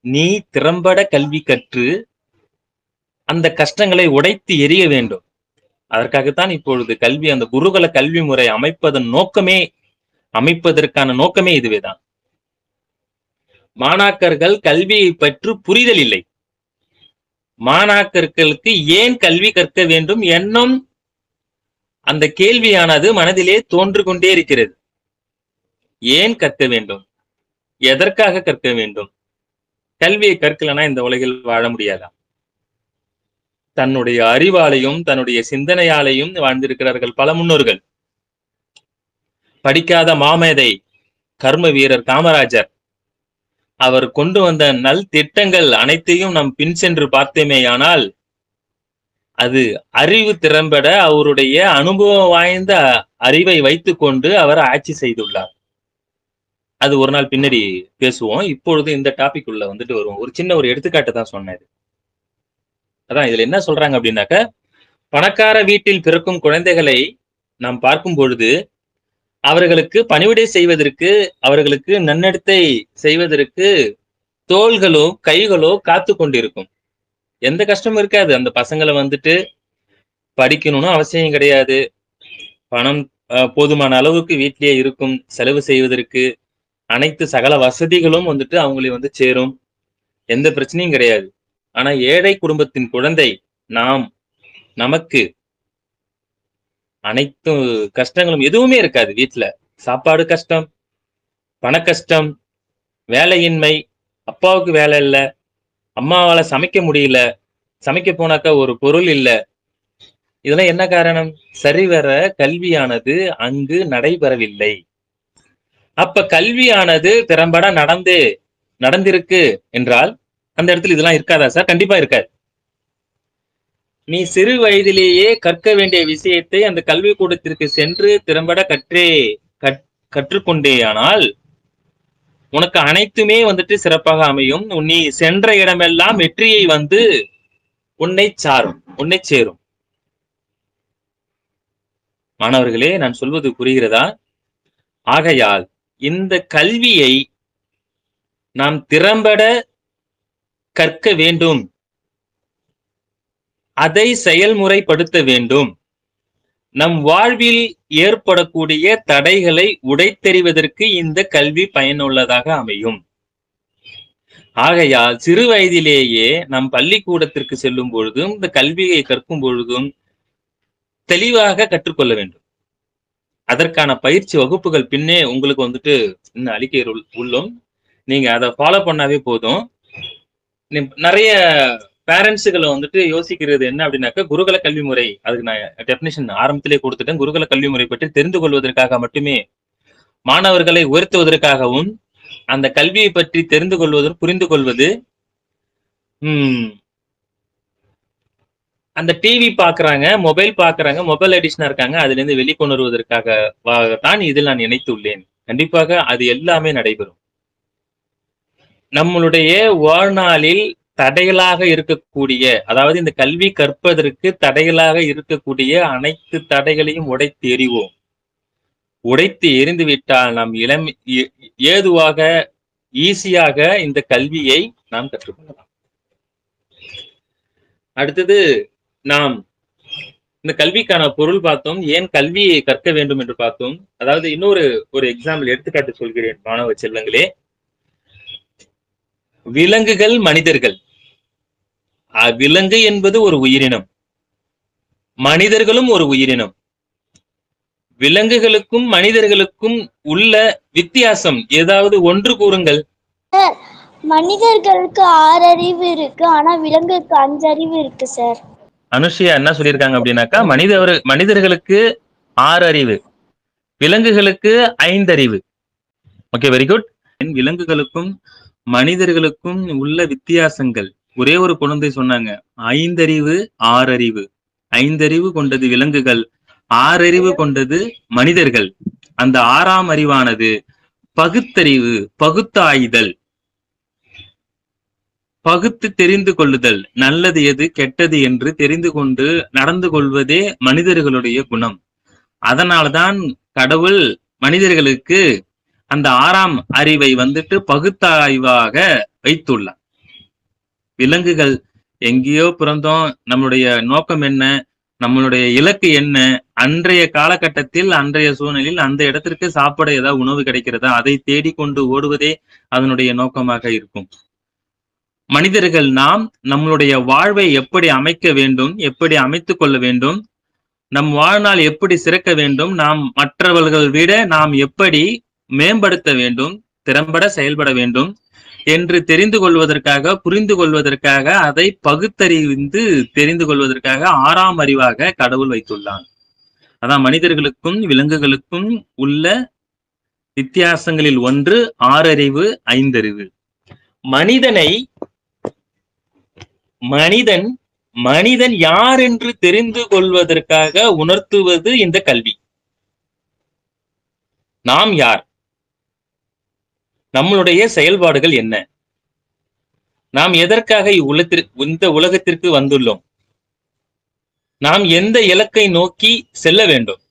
நீ திறம்பட கல்வி கற்று அந்த கஷ்டங்களை உடைத்து எரிய வேண்டும். அதற்காகத்தான் இப்பொழுது கல்வி, அந்த குருகுல கல்வி முறை அமைப்பதற்கான நோக்கமே இதுவேதான். மாணாக்கர்கள் கல்வியை பற்றி புரிதல் இல்லை. மாணாக்கர்களுக்கு ஏன் கல்வி கற்க வேண்டும் என்னும் அந்த கேள்வியானது மனதிலே தோன்று கொண்டே இருக்கிறது. ஏன் கற்க வேண்டும், எதற்காக கற்க வேண்டும்? கல்வியை கற்கலனா இந்த உலகில் வாழ முடியாதா? தன்னுடைய அறிவாலையும் தன்னுடைய சிந்தனையாலையும் வாழ்ந்திருக்கிறார்கள் பல முன்னோர்கள். படிக்காத மாமேதை கர்ம வீரர் காமராஜர், அவர் கொண்டு வந்த நல் திட்டங்கள் அனைத்தையும் நாம் பின் சென்று பார்த்தேமேயானால் அது அறிவு திறம்பட அவருடைய அனுபவம் வாய்ந்த அறிவை வைத்துக் கொண்டு அவர் ஆட்சி செய்துள்ளார். அது ஒரு நாள் பின்னாடி பேசுவோம். இப்பொழுது இந்த டாபிக் உள்ள வந்துட்டு வருவோம். ஒரு சின்ன ஒரு எடுத்துக்காட்டு தான் சொன்னது. அதான் இதுல என்ன சொல்றாங்க அப்படின்னாக்க, பணக்கார வீட்டில் பிறக்கும் குழந்தைகளை நாம் பார்க்கும் பொழுது அவர்களுக்கு பணிவிடை செய்வதற்கு, அவர்களுக்கு நன்னடத்தை செய்வதற்கு தோள்களோ கைகளோ காத்து கொண்டிருக்கும். எந்த கஷ்டமும் இருக்காது. அந்த பசங்களை வந்துட்டு படிக்கணும்னு அவசியம் கிடையாது. பணம் போதுமான அளவுக்கு வீட்டிலேயே இருக்கும். செலவு செய்வதற்கு அனைத்து சகல வசதிகளும் வந்துட்டு அவங்களை வந்து சேரும். எந்த பிரச்சனையும் கிடையாது. ஆனா ஏழை குடும்பத்தின் குழந்தை நமக்கு அனைத்து கஷ்டங்களும் எதுவுமே இருக்காது. வீட்டுல சாப்பாடு கஷ்டம், பண கஷ்டம், வேலையின்மை, அப்பாவுக்கு வேலை இல்ல, அம்மாவால சமைக்க முடியல, சமைக்க போனாக்கா ஒரு பொருள் இல்ல. இதெல்லாம் என்ன காரணம்? சரிவர கல்வியானது அங்கு நடைபெறவில்லை. அப்ப கல்வியானது திறம்பட நடந்திருக்கு என்றால் அந்த இடத்துல இதெல்லாம் இருக்காதா சார்? கண்டிப்பா இருக்காது. நீ சிறு வயதிலேயே கற்க வேண்டிய விஷயத்தை அந்த கல்வி கூடத்திற்கு சென்று திறம்பட கற்றுக்கொண்டேயானால் உனக்கு அனைத்துமே வந்துட்டு சிறப்பாக அமையும். நீ சென்ற இடமெல்லாம் வெற்றியை வந்து உன்னை சேரும். மாணவர்களே, நான் சொல்வது புரிகிறதா? ஆகையால் இந்த கல்வியை நாம் திறம்பட கற்க வேண்டும், அதை செயல்முறைப்படுத்த வேண்டும். நம் வாழ்வில் ஏற்படக்கூடிய தடைகளை உடைத்தெறிவதற்கு இந்த கல்வி பயனுள்ளதாக அமையும். ஆகையால் சிறு வயதிலேயே நம் பள்ளிக்கூடத்திற்கு செல்லும் பொழுதும் இந்த கல்வியை கற்கும் பொழுதும் தெளிவாக கற்றுக்கொள்ள வேண்டும். அதற்கான பயிற்சி வகுப்புகள் பின்னே உங்களுக்கு வந்துட்டு இன்னும் அளிக்க உள்ளோம். நீங்க அதை ஃபாலோ பண்ணாவே போதும். நிறைய பேரண்ட்ஸுகளை வந்துட்டு யோசிக்கிறது என்ன அப்படின்னாக்கா, குருகுல கல்வி முறை, அதுக்கு நான் டெபினிஷன் ஆரம்பத்திலே கொடுத்துட்டேன். குருகுல கல்வி முறை பற்றி தெரிந்து கொள்வதற்காக மட்டுமே, மாணவர்களை உயர்த்துவதற்காகவும் அந்த கல்வியை பற்றி தெரிந்து கொள்வது, புரிந்து கொள்வது, அந்த டிவி பாக்குறாங்க, மொபைல் பாக்குறாங்க, மொபைல் அடிஷனா இருக்காங்க, அதுல இருந்து வெளிக்கொண்டு வருவதற்காக தான் இதில் நான் இணைத்துள்ளேன். கண்டிப்பாக அது எல்லாமே நடைபெறும். நம்மளுடைய வாழ்நாளில் தடைகளாக இருக்கக்கூடிய, அதாவது இந்த கல்வி கற்பதற்கு தடைகளாக இருக்கக்கூடிய அனைத்து தடைகளையும் உடைத்து எறிவோம். உடைத்து எரிந்து விட்டால் நாம் ஏதுவாக ஈஸியாக இந்த கல்வியை நாம் கற்றுக்கொள்ளலாம். அடுத்தது நாம் இந்த கல்விக்கான பொருள் பார்த்தோம். ஏன் கல்வியை கற்க வேண்டும் என்று பார்த்தோம். அதாவது இன்னொரு எக்ஸாம்பிள் எடுத்துக்காட்டு சொல்கிறேன் மாணவ செல்லங்களே. விலங்குகள், மனிதர்கள். விலங்கு என்பது ஒரு உயிரினம், மனிதர்களும் ஒரு உயிரினம். விலங்குகளுக்கும் மனிதர்களுக்கும் உள்ள வித்தியாசம் ஏதாவது ஒன்று கூறுங்கள். மனிதர்களுக்கு 6 அறிவு இருக்கு, ஆனா விலங்குக்கு 5 அறிவு இருக்கு சார். அனுஷியா என்ன சொல்லியிருக்காங்க அப்படின்னாக்கா, மனிதர்களுக்கு 6 அறிவு, விலங்குகளுக்கு 5 அறிவு. Okay, very good. விலங்குகளுக்கும் மனிதர்களுக்கும் உள்ள வித்தியாசங்கள் ஒரே ஒரு குழந்தை சொன்னாங்க. 5 அறிவு 6 அறிவு. 5 அறிவு கொண்டது விலங்குகள், 6 அறிவு கொண்டது மனிதர்கள். அந்த 6ஆம் அறிவானது பகுத்தறிவு, பகுத்தாய்தல், பகுத்து தெரிந்து கொள்ளுதல், நல்லது எது கெட்டது என்று தெரிந்து கொண்டு நடந்து கொள்வதே மனிதர்களுடைய குணம். அதனால்தான் கடவுள் மனிதர்களுக்கு அந்த 6ஆம் அறிவை வந்துட்டு பகுத்தாய்வாக வைத்துள்ளார். விலங்குகள் எங்கேயோ பிறந்தோம், நம்மளுடைய நோக்கம் என்ன, நம்மளுடைய இலக்கு என்ன, அன்றைய காலகட்டத்தில் அன்றைய சூழ்நிலையில் அந்த இடத்திற்கு சாப்பிட ஏதாவது உணவு கிடைக்கிறதா அதை தேடிக்கொண்டு ஓடுவதே அதனுடைய நோக்கமாக இருக்கும். மனிதர்கள் நாம் நம்மளுடைய வாழ்வை எப்படி அமைக்க வேண்டும், எப்படி அமைத்துக் கொள்ள வேண்டும், நம் வாழ்நாள் எப்படி சிறக்க வேண்டும், நாம் மற்றவர்கள் விட நாம் எப்படி மேம்படுத்த வேண்டும், திறம்பட செயல்பட வேண்டும் என்று தெரிந்து கொள்வதற்காக, புரிந்து கொள்வதற்காக, அதை பகுத்தறிந்து தெரிந்து கொள்வதற்காக 6ஆம் அறிவாக கடவுள் வைத்துள்ளான். அதான் மனிதர்களுக்கும் விலங்குகளுக்கும் உள்ள வித்தியாசங்களில் ஒன்று 6 அறிவு, 5 அறிவு. மனிதன் யார் என்று தெரிந்து கொள்வதற்காக உணர்த்துவது இந்த கல்வி. நாம் யார், நம்மளுடைய செயல்பாடுகள் என்ன, நாம் எதற்காக இந்த உலகத்திற்கு வந்துள்ளோம், நாம் எந்த இலக்கை நோக்கி செல்ல வேண்டும்,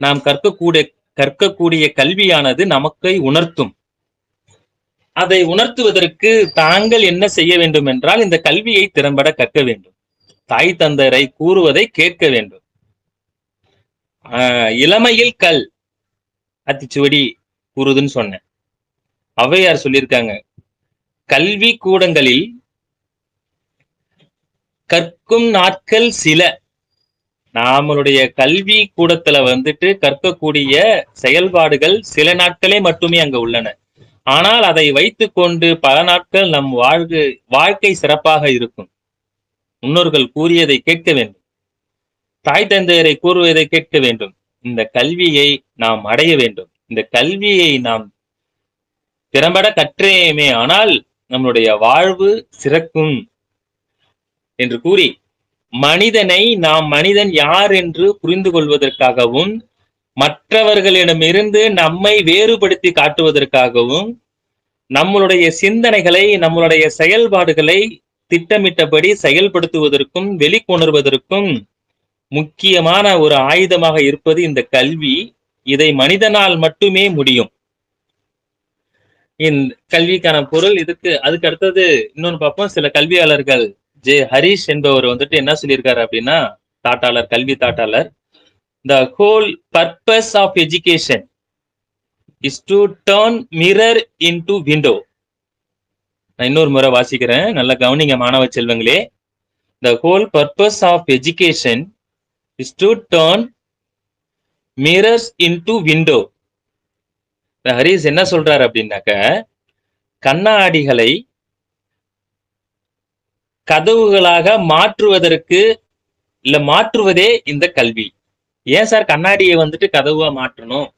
நாம் கற்கக்கூடிய கல்வியானது நமக்கை உணர்த்தும். அதை உணர்த்துவதற்கு தாங்கள் என்ன செய்ய வேண்டும் என்றால் இந்த கல்வியை திறம்பட கற்க வேண்டும், தாய் தந்தரை கூறுவதை கேட்க வேண்டும். இளமையில் கல் அத்திச்சுவடி கூறுதுன்னு சொன்னேன். ஔவையார் சொல்லியிருக்காங்க, கல்வி கூடங்களில் கற்கும் நாட்கள் சில. நம்மளுடைய கல்வி கூடத்துல கற்கக்கூடிய செயல்பாடுகள் சில நாட்களே மட்டுமே அங்க உள்ளன. ஆனால் அதை வைத்துக் கொண்டு பல நாட்கள் நம் வாழ்க்கை சிறப்பாக இருக்கும். முன்னோர்கள் கூறியதை கேட்க வேண்டும், தாய் தந்தையரை கூறுவதை கேட்க வேண்டும். இந்த கல்வியை நாம் அடைய வேண்டும். இந்த கல்வியை நாம் திறம்பட கற்றேமே ஆனால் நம்மளுடைய வாழ்வு சிறக்கும் என்று கூறி, நாம் மனிதன் யார் என்று புரிந்து கொள்வதற்காகவும், மற்றவர்களிடமிருந்து நம்மை வேறுபடுத்தி காட்டுவதற்காகவும், நம்மளுடைய சிந்தனைகளை, நம்மளுடைய செயல்பாடுகளை திட்டமிட்டபடி செயல்படுத்துவதற்கும் வெளிக்கொணர்வதற்கும் முக்கியமான ஒரு ஆயுதமாக இருப்பது இந்த கல்வி. இதை மனிதனால் மட்டுமே முடியும். இந்த கல்விக்கான பொருள் அதுக்கு அடுத்தது இன்னொன்னு பார்ப்போம். சில கல்வியாளர்கள், ஜே ஹரிஷ் என்பவர் என்ன சொல்லியிருக்காரு அப்படின்னா, கல்வி தாட்டாளர், the whole purpose of education is to turn mirror into window. நான் இன்னொரு முறை வாசிக்கிறேன், நல்லா கவனிங்க மாணவ செல்வங்களே. The whole purpose of education is to turn mirrors into window. Haris என்ன சொல்றாரு அப்படின்னாக்க, கண்ணாடிகளை கதவுகளாக மாற்றுவதே இந்த கல்வி. ஏன் சார் கண்ணாடியை கதவா மாற்றணும்?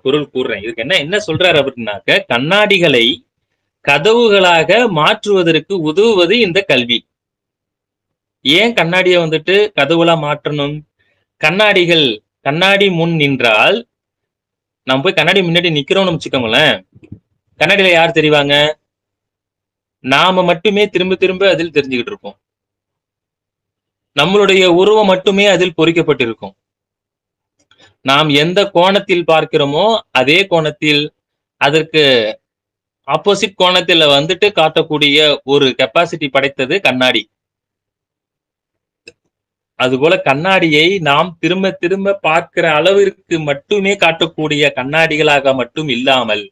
பொருள் கூறுறேன். இதுக்கு என்ன சொல்றாரு அப்படின்னாக்க, கண்ணாடிகளை கதவுகளாக மாற்றுவதற்கு உதவுவது இந்த கல்வி. ஏன் கண்ணாடியை கதவுகளா மாற்றணும்? கண்ணாடி முன் நின்றால், நம்ம போய் கண்ணாடி முன்னாடி நிக்கிறோம்னு வச்சுக்கோங்களேன், கண்ணாடியில யார் தெரிவாங்க? நாம மட்டுமே திரும்ப திரும்ப அதில் தெரிஞ்சுக்கிட்டு இருப்போம். நம்மளுடைய உருவம் மட்டுமே அதில் பொறிக்கப்பட்டிருக்கும். நாம் எந்த கோணத்தில் பார்க்கிறோமோ அதே கோணத்தில், அதற்கு ஆப்போசிட் கோணத்துல காட்டக்கூடிய ஒரு கெப்பாசிட்டி படைத்தது கண்ணாடி. அதுபோல கண்ணாடியை நாம் திரும்ப திரும்ப பார்க்கிற அளவிற்கு மட்டுமே காட்டக்கூடிய கண்ணாடிகளாக மட்டும் இல்லாமல்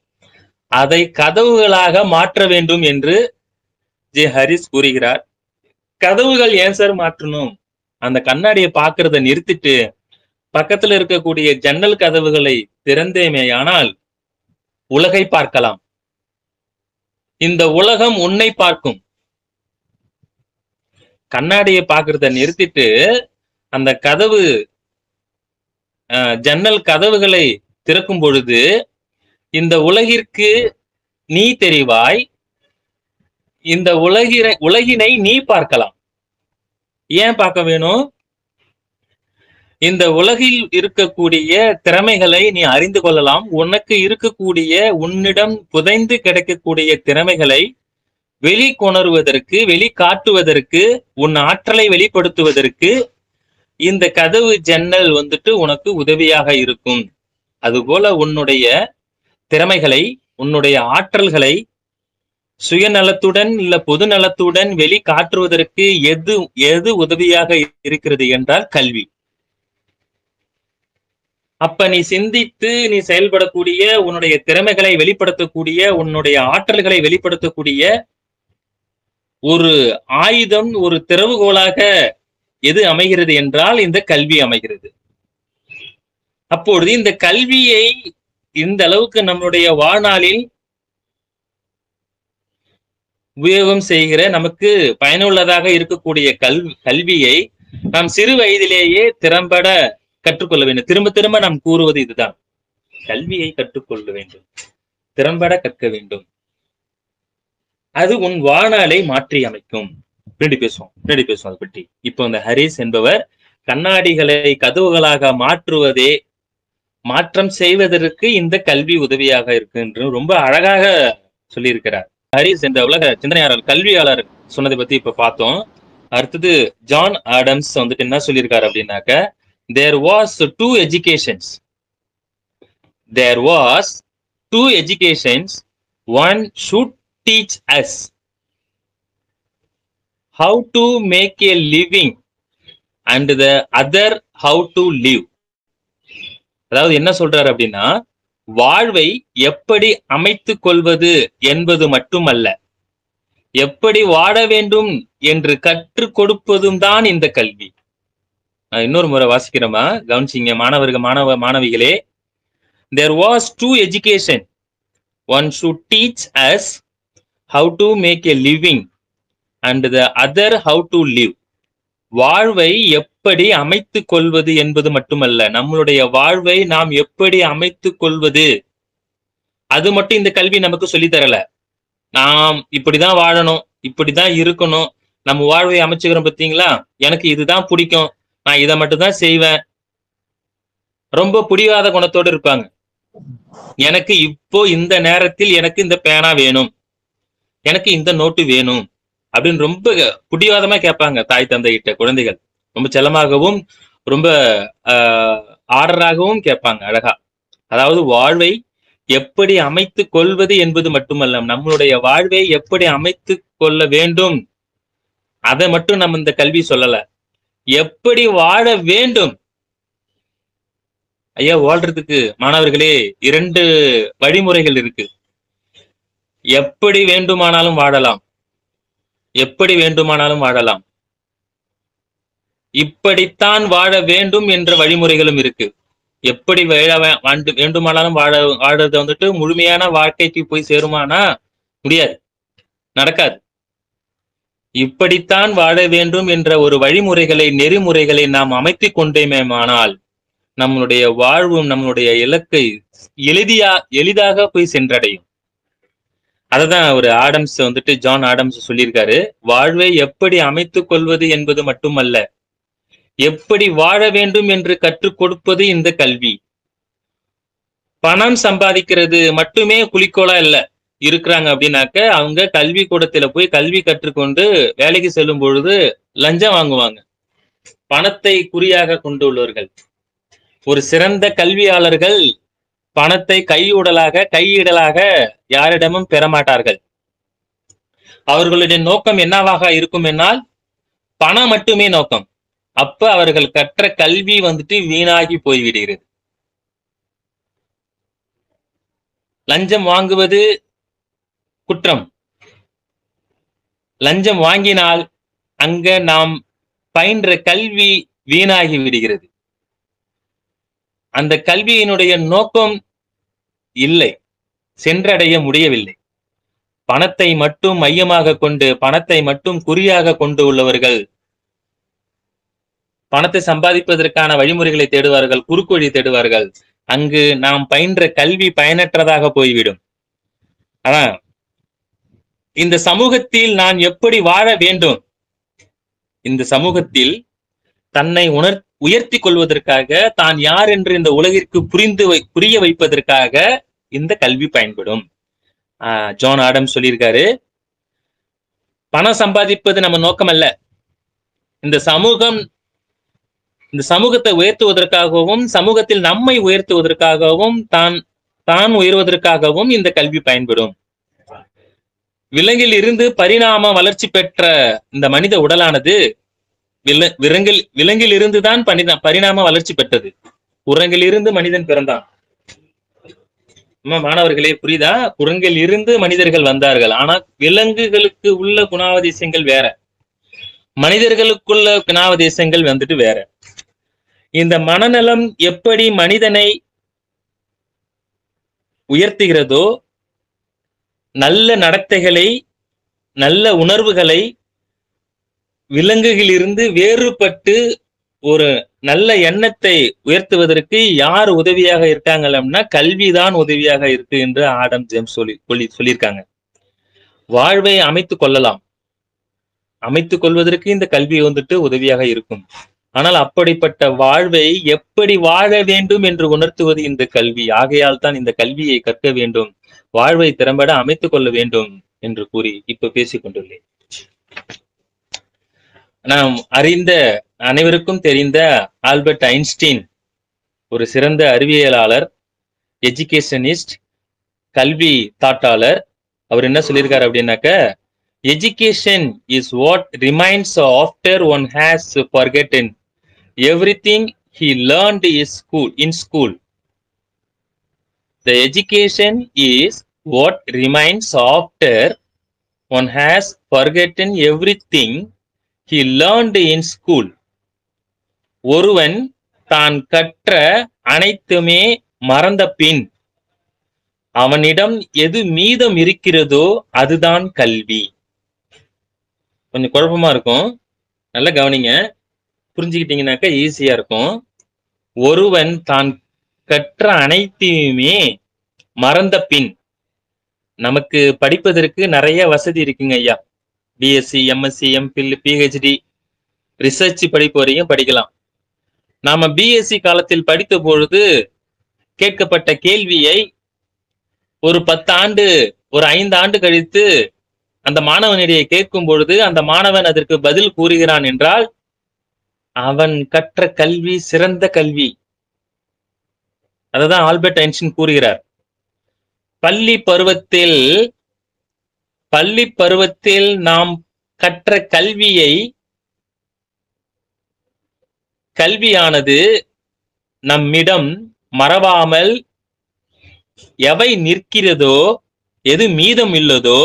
அதை கதவுகளாக மாற்ற வேண்டும் என்று ஜே ஹரிஸ் கூறுகிறார். கதவுகள் ஏன் சார் மாற்றணும்? அந்த கண்ணாடியை பார்க்கறத நிறுத்திட்டு பக்கத்துல இருக்கக்கூடிய ஜன்னல் கதவுகளை திறந்தேமேயானால் உலகை பார்க்கலாம். இந்த உலகம் உன்னை பார்க்கும். கண்ணாடியை பார்க்கறத நிறுத்திட்டு அந்த ஜன்னல் கதவுகளை திறக்கும் பொழுது இந்த உலகிற்கு நீ தெரிவாய், இந்த உலகினை நீ பார்க்கலாம். ஏன் பார்க்க வேணும்? இந்த உலகில் இருக்கக்கூடிய திறமைகளை நீ அறிந்து கொள்ளலாம். உனக்கு இருக்கக்கூடிய, உன்னிடம் புதைந்து கிடைக்கக்கூடிய திறமைகளை வெளிக்கொணர்வதற்கு, வெளிக்காட்டுவதற்கு, உன் ஆற்றலை வெளிப்படுத்துவதற்கு இந்த கதவு ஜன்னல் உனக்கு உதவியாக இருக்கும். அதுபோல உன்னுடைய திறமைகளை, உன்னுடைய ஆற்றல்களை சுயநலத்துடன் இல்ல பொது நலத்துடன் வெளிக்காட்டுவதற்கு எது உதவியாக இருக்கிறது என்றால் கல்வி. அப்ப நீ சிந்தித்து நீ செயல்படக்கூடிய, உன்னுடைய திறமைகளை வெளிப்படுத்தக்கூடிய, உன்னுடைய ஆற்றல்களை வெளிப்படுத்தக்கூடிய ஒரு ஆயுதம், ஒரு திறவுகோலாக எது அமைகிறது என்றால் இந்த கல்வி அமைகிறது. அப்பொழுது இந்த கல்வியை இந்த அளவுக்கு நம்மளுடைய வாழ்நாளில் உபயோகம் செய்கிற, நமக்கு பயனுள்ளதாக இருக்கக்கூடிய கல்வியை நாம் சிறு வயதிலேயே திறம்பட கற்றுக்கொள்ள வேண்டும். திரும்ப திரும்ப நாம் கூறுவது இதுதான், கல்வியை கற்றுக்கொள்ள வேண்டும், திறம்பட கற்க வேண்டும். அது உன் வாழ்நாளை மாற்றி அமைக்கும். பின்னாடி பேசுவோம் அதை பற்றி. இப்போ இந்த ஹரிஸ் என்பவர் கண்ணாடிகளை கதவுகளாக மாற்றம் செய்வதற்கு இந்த கல்வி உதவியாக இருக்கு என்று ரொம்ப அழகாக சொல்லியிருக்கிறார். ஹரிஸ் என்ற உலக சிந்தனையாளர், கல்வியாளர் சொன்னதை பத்தி இப்ப பார்த்தோம். அடுத்தது ஜான் ஆடம்ஸ் வந்துட்டு என்ன சொல்லியிருக்காரு அப்படின்னாக்க, there was two educations. One should teach us how to make a living and the other how to live. அதாவது என்ன சொல்றாரு அப்படின்னா, வாழ்வை எப்படி அமைத்துக் கொள்வது என்பது மட்டுமல்ல, எப்படி வாழ வேண்டும் என்று கற்றுக் கொடுப்பதும் தான் இந்த கல்வி. இன்னொரு முறை வாசிக்கிறோமா, கவனிச்சிங்க மாணவிகளே. There was two education. One should teach us how to make a living and the other how to live. வாழ்வை எப்படி அமைத்துக் கொள்வது என்பது மட்டுமல்ல, நம்மளுடைய வாழ்வை நாம் எப்படி அமைத்துக் கொள்வது, அது மட்டும் இந்த கல்வி நமக்கு சொல்லித் தரல. நாம் இப்படிதான் வாழணும், இப்படிதான் இருக்கணும், நம்ம வாழ்வை அமைச்சுக்கிறோம் பார்த்தீங்களா, எனக்கு இதுதான் பிடிக்கும், நான் இதை மட்டும் தான் செய்வேன். ரொம்ப பிடிவாத குணத்தோடு இருப்பாங்க. எனக்கு இப்போ இந்த நேரத்தில் எனக்கு இந்த பேனா வேணும், எனக்கு இந்த நோட்டு வேணும் அப்படின்னு ரொம்ப பிடிவாதமா கேட்பாங்க தாய் தந்தை கிட்ட. குழந்தைகள் ரொம்ப செல்லமாகவும் ரொம்ப ஆர்டராகவும் கேட்பாங்க அழகா. அதாவது வாழ்வை எப்படி அமைத்துக் கொள்வது என்பது மட்டுமல்ல, நம்மளுடைய வாழ்வை எப்படி அமைத்துக் கொள்ள வேண்டும் அதை மட்டும் நம்ம இந்த கல்வி சொல்லல, எப்படி வாழ வேண்டும். ஐயா, வாழ்றதுக்கு மாணவர்களே 2 வழிமுறைகள் இருக்கு. எப்படி வேண்டுமானாலும் வாழலாம், எப்படி வேண்டுமானாலும் வாழலாம். இப்படித்தான் வாழ வேண்டும் என்ற வழிமுறைகளும் இருக்கு. எப்படி வேண்டுமானாலும் வாழறது வந்துட்டு முழுமையான வாழ்க்கைக்கு போய் சேருமானா முடியாது, நடக்காது. இப்படித்தான் வாழ வேண்டும் என்ற ஒரு வழிமுறைகளை, நெறிமுறைகளை நாம் அமைத்துக் கொண்டேமேயானால் நம்மளுடைய வாழ்வும் நம்மளுடைய இலக்கை எளிதாக போய் சென்றடையும். அததான் ஒரு ஆடம்ஸ் வந்துட்டு, ஜான் ஆடம்ஸ் சொல்லியிருக்காரு, வாழ்வை எப்படி அமைத்துக் கொள்வது என்பது மட்டுமல்ல, எப்படி வாழ வேண்டும் என்று கற்றுக் கொடுப்பது இந்த கல்வி. பணம் சம்பாதிக்கிறது மட்டுமே குறிக்கோளா இல்ல இருக்கிறாங்க அப்படின்னாக்க, அவங்க கல்வி கூடத்துல போய் கல்வி கற்றுக்கொண்டு வேலைக்கு செல்லும் பொழுது லஞ்சம் வாங்குவாங்க. பணத்தை குறியாக கொண்டுள்ளவர்கள். ஒரு சிறந்த கல்வியாளர்கள் பணத்தை கையிடலாக யாரிடமும் பெறமாட்டார்கள். அவர்களுடைய நோக்கம் என்னவாக இருக்கும் என்னால் பணம் மட்டுமே நோக்கம். அப்ப அவர்கள் கற்ற கல்வி வந்துட்டு வீணாகி போய்விடுகிறது. லஞ்சம் வாங்குவது குற்றம். லஞ்சம் வாங்கினால் அங்க நாம் பயின்ற கல்வி வீணாகி விடுகிறது. அந்த கல்வியினுடைய நோக்கம் இல்லை, சென்றடைய முடியவில்லை. பணத்தை மட்டும் மையமாக கொண்டு, பணத்தை மட்டும் குறியாக கொண்டு உள்ளவர்கள் பணத்தை சம்பாதிப்பதற்கான வழிமுறைகளை தேடுவார்கள், குறுக்கு வழி தேடுவார்கள். அங்கு நாம் பயின்ற கல்வி பயனற்றதாக போய்விடும். ஆனா இந்த சமூகத்தில் நான் எப்படி வாழ வேண்டும், இந்த சமூகத்தில் தன்னை உயர்த்தி கொள்வதற்காக, தான் யார் என்று இந்த உலகிற்கு புரிய வைப்பதற்காக இந்த கல்வி பயன்படும். ஜான் ஆடம்ஸ் சொல்லியிருக்காரு, பணம் சம்பாதிப்பது நம்ம நோக்கம் அல்ல. இந்த சமூகத்தை உயர்த்துவதற்காகவும், சமூகத்தில் நம்மை உயர்த்துவதற்காகவும், தான் உயர்வதற்காகவும் இந்த கல்வி பயன்படும். விலங்கில் இருந்து பரிணாம வளர்ச்சி பெற்ற இந்த மனித உடலானது விலங்கில் இருந்துதான் பரிணாம வளர்ச்சி பெற்றது. குரங்கிலிருந்து மனிதன் பிறந்தான். மாணவர்களே புரியுதா? குரங்கில் இருந்து மனிதர்கள் வந்தார்கள். ஆனா விலங்குகளுக்கு உள்ள குணாதிசயங்கள் வேற, மனிதர்களுக்குள்ள குணாதிசயங்கள் வந்துட்டு வேற. இந்த மனநலம் எப்படி மனிதனை உயர்த்துகிறதோ, நல்ல நடத்தைகளை, நல்ல உணர்வுகளை விலங்குகளிலிருந்து வேறுபட்டு ஒரு நல்ல எண்ணத்தை உயர்த்துவதற்கு யார் உதவியாக இருக்காங்க அப்படின்னா கல்விதான் உதவியாக இருக்கு என்று ஆடம் ஜேம்ஸ் சொல்லியிருக்காங்க. வாழ்வை அமைத்துக் கொள்ளலாம், அமைத்துக் கொள்வதற்கு இந்த கல்வி வந்துட்டு உதவியாக இருக்கும். ஆனால் அப்படிப்பட்ட வாழ்வை எப்படி வாழ வேண்டும் என்று உணர்த்துவது இந்த கல்வி. ஆகையால் தான் இந்த கல்வியை கற்க வேண்டும், வாழ்வை திறம்பட அமைத்துக் கொள்ள வேண்டும் என்று கூறி இப்ப பேசிக் கொண்டுள்ளேன். நாம் அறிந்த அனைவருக்கும் தெரிந்த ஆல்பர்ட் ஐன்ஸ்டீன் ஒரு சிறந்த அறிவியலாளர், எஜுகேஷனிஸ்ட், கல்வி தாட்டாளர். அவர் என்ன சொல்லியிருக்காரு அப்படின்னாக்க, education is what remains after one has forgotten everything he learned in school. The education is what remains after one has forgotten everything he learned in school. ஒருவன் தான் கற்ற அனைத்துமே மறந்த பின் அவனிடம் எது மீதம் இருக்கிறதோ அதுதான் கல்வி. கொஞ்சம் குழப்பமா இருக்கும், நல்லா கவனிங்க, புரிஞ்சுக்கிட்டீங்கன்னாக்கா ஈஸியா இருக்கும். ஒருவன் தான் கற்ற அனைத்தையுமே மறந்த பின், நமக்கு படிப்பதற்கு நிறைய வசதி இருக்குங்க ஐயா. BSc, MSc, MPhil, PhD, research படிப்பு வரையும் படிக்கலாம். நாம பிஎஸ்சி காலத்தில் படித்த பொழுது கேட்கப்பட்ட கேள்வியை ஒரு 10 ஆண்டு, ஒரு 5 ஆண்டு கழித்து அந்த மாணவனிடையே கேட்கும் பொழுது அந்த மாணவன் அதற்கு பதில் கூறுகிறான் என்றால் அவன் கற்ற கல்வி சிறந்த கல்வி. அததான் ஆல்பர்ட் ஐன்ஸ்டீன் கூறுகிறார். பள்ளி பருவத்தில் நாம் கற்ற கல்வியானது நம்மிடம் மறவாமல் எவை நிற்கிறதோ, எது மீதம் இல்லதோ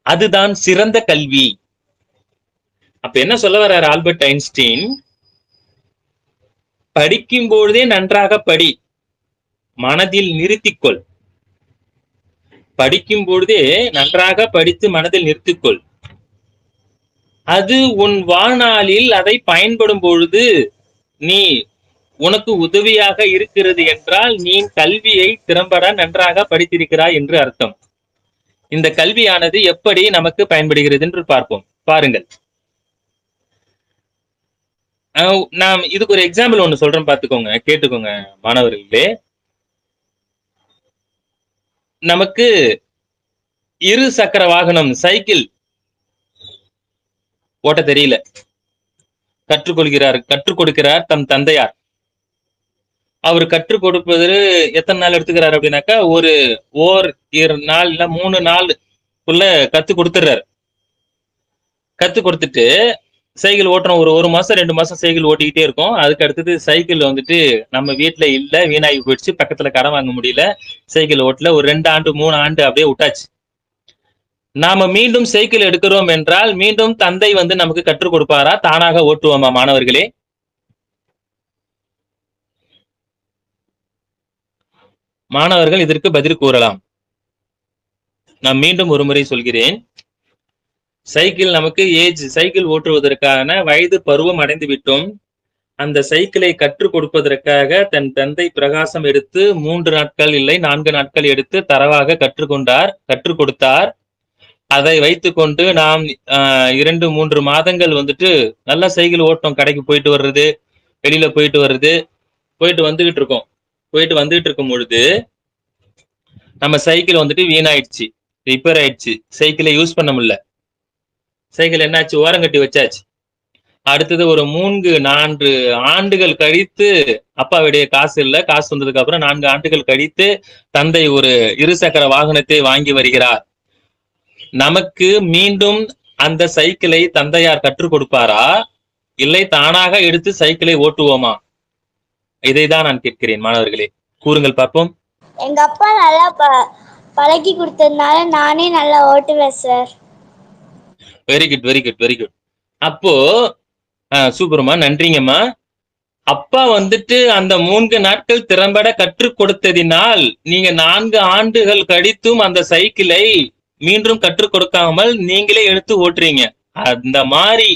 அதுதான் சிறந்த கல்வி. அப்ப என்ன சொல்ல வர்றார் ஆல்பர்ட் ஐன்ஸ்டீன்? படிக்கும் பொழுதே நன்றாக படி, மனதில் நிறுத்திக்கொள். படிக்கும் பொழுதே நன்றாக படித்து மனதில் நிறுத்திக்கொள். அது உன் வாழ்நாளில் அதை பயன்படும் பொழுது நீ உனக்கு உதவியாக இருக்கிறது என்றால் நீ கல்வியை திறம்பட நன்றாக படித்திருக்கிறாய் என்று அர்த்தம். இந்த கல்வியானது எப்படி நமக்கு பயன்படுகிறது என்று பார்ப்போம். பாருங்கள், நாம் இதுக்கு ஒரு எக்ஸாம்பிள் ஒண்ணு சொல்றேன், பார்த்துக்கோங்க, கேட்டுக்கோங்க மாணவர்களே. நமக்கு 2 சக்கர வாகனம் சைக்கிள் ஓட்ட தெரியல, கற்றுக் கொடுக்கிறார் தம் தந்தையார். அவர் கற்றுக் கொடுப்பது எத்தனை நாள் எடுத்துக்கிறார் அப்படின்னாக்கா, ஒரு 2 நாள் இல்ல 3 நாளுக்குள்ள கத்து கொடுத்துடுறாரு. கத்து கொடுத்துட்டு சைக்கிள் ஓட்டுறோம், ஒரு மாசம் 2 மாசம் சைக்கிள் ஓட்டிக்கிட்டே இருக்கும். அதுக்கு அடுத்தது சைக்கிள் வந்துட்டு நம்ம வீட்டுல இல்ல, வீணாகி போயிடுச்சு, பக்கத்துல கடன் வாங்க முடியல, சைக்கிள் ஓட்டல. ஒரு 2 ஆண்டு 3 ஆண்டு அப்படியே விட்டாச்சு. நாம மீண்டும் சைக்கிள் எடுக்கிறோம் என்றால் மீண்டும் தந்தை நமக்கு கற்றுக் கொடுப்பாரா? தானாக ஓட்டுவோமா மாணவர்களே? மாணவர்கள் இதற்கு பதில் கூறலாம். நான் மீண்டும் ஒரு முறை சொல்கிறேன், சைக்கிள் ஓட்டுவதற்கான வயது பருவம் அடைந்து விட்டோம். அந்த சைக்கிளை கற்றுக் கொடுப்பதற்காக தன் தந்தை பிரகாசம் எடுத்து 3 நாட்கள் இல்லை 4 நாட்கள் எடுத்து தரவாக கற்றுக் கொடுத்தார். அதை வைத்துக்கொண்டு நாம் 2-3 மாதங்கள் நல்லா சைக்கிள் ஓட்டம், கடைக்கு போயிட்டு வர்றது, வெளியில போயிட்டு வர்றது, போயிட்டு வந்துகிட்டு இருக்கும் பொழுது நம்ம சைக்கிள் வீணாயிடுச்சு, ரிப்பேர் ஆயிடுச்சு, சைக்கிளை யூஸ் பண்ண முடியல. சைக்கிள் என்னாச்சு? ஓரங்கட்டி வச்சாச்சு. அடுத்தது ஒரு 3-4 ஆண்டுகள் கழித்து, அப்பாவுடைய காசு இல்லை, காசு வந்ததுக்கு அப்புறம் 4 ஆண்டுகள் கழித்து தந்தை ஒரு 2 சக்கர வாகனத்தை வாங்கி வருகிறார். நமக்கு மீண்டும் அந்த சைக்கிளை தந்தையார் கற்றுக் கொடுப்பாரா, இல்லை தானாக எடுத்து சைக்கிளை ஓட்டுவோமா? இதைதான் நான் கேட்கிறேன். மாணவர்களே, கூறுங்கள் பார்ப்போம். எங்க அப்பா நல்லா பழகி கொடுத்ததுனால நானே நல்லா ஓட்டுவேன் sir. Very good, very good, very good. அப்போ சூப்பர்மா, நன்றிங்கம்மா. அப்பா வந்துட்டு அந்த 3 நாட்கள் திறம்பட கற்றுக் கொடுத்ததினால் நீங்க 4 ஆண்டுகள் கழித்தும் அந்த சைக்கிளை மீண்டும் கற்றுக் கொடுக்காமல் நீங்களே எடுத்து ஓட்டுறீங்க. அந்த மாதிரி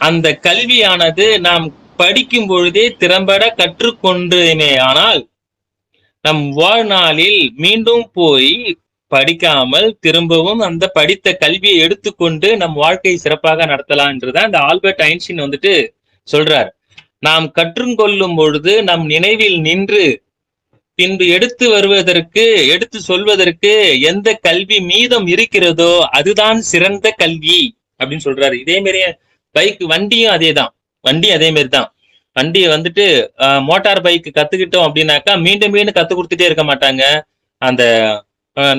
அந்த கல்வியானது நாம் படிக்கும் பொழுதே திறம்பட கற்றுக்கொண்டேனே, ஆனால் நம் வாழ்நாளில் மீண்டும் போய் படிக்காமல் திரும்பவும் அந்த படித்த கல்வியை எடுத்துக்கொண்டு நம் வாழ்க்கையை சிறப்பாக நடத்தலாம் என்றுதான் இந்த ஆல்பர்ட் ஐன்ஸ்டீன் வந்துட்டு சொல்றார். நாம் கற்றுக்கொள்ளும் பொழுது நம் நினைவில் நின்று பின்பு எடுத்து சொல்வதற்கு எந்த கல்வி மீதம் இருக்கிறதோ அதுதான் சிறந்த கல்வி அப்படின்னு சொல்றாரு. இதே மாதிரி வண்டியும் அதேதான். வண்டி அதே மாதிரிதான். வண்டியை வந்துட்டு மோட்டார் பைக் கத்துக்கிட்டோம் அப்படின்னாக்கா மீண்டும் மீண்டும் கத்து கொடுத்துட்டே இருக்க மாட்டாங்க. அந்த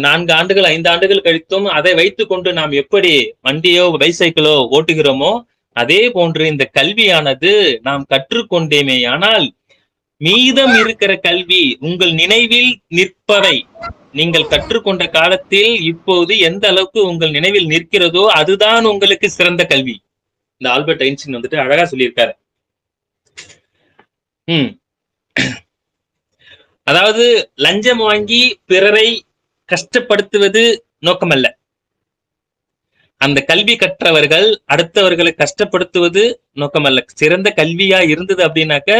4 ஆண்டுகள் 5 ஆண்டுகள் கழித்தும் அதை வைத்து கொண்டு நாம் எப்படி வண்டியோ பைசைக்கிளோ ஓட்டுகிறோமோ அதே போன்று இந்த கல்வியானது நாம் கற்றுக்கொண்டேமே, ஆனால் மீதம் இருக்கிற கல்வி உங்கள் நினைவில் நிற்பவை நீங்கள் கற்றுக்கொண்ட காலத்தில் இப்போது எந்த அளவுக்கு உங்கள் நினைவில் நிற்கிறதோ அதுதான் உங்களுக்கு சிறந்த கல்வி. இந்த ஆல்பர்ட் ஐன்ஸ்டீன் வந்துட்டு அழகா சொல்லியிருக்காரு. அதாவது லஞ்சம் வாங்கி பிறரை கஷ்டப்படுத்துவது நோக்கமல்ல. அந்த கல்வி கற்றவர்கள் அடுத்தவர்களை கஷ்டப்படுத்துவது நோக்கமல்ல. சிறந்த கல்வியா இருந்தது அப்படின்னாக்க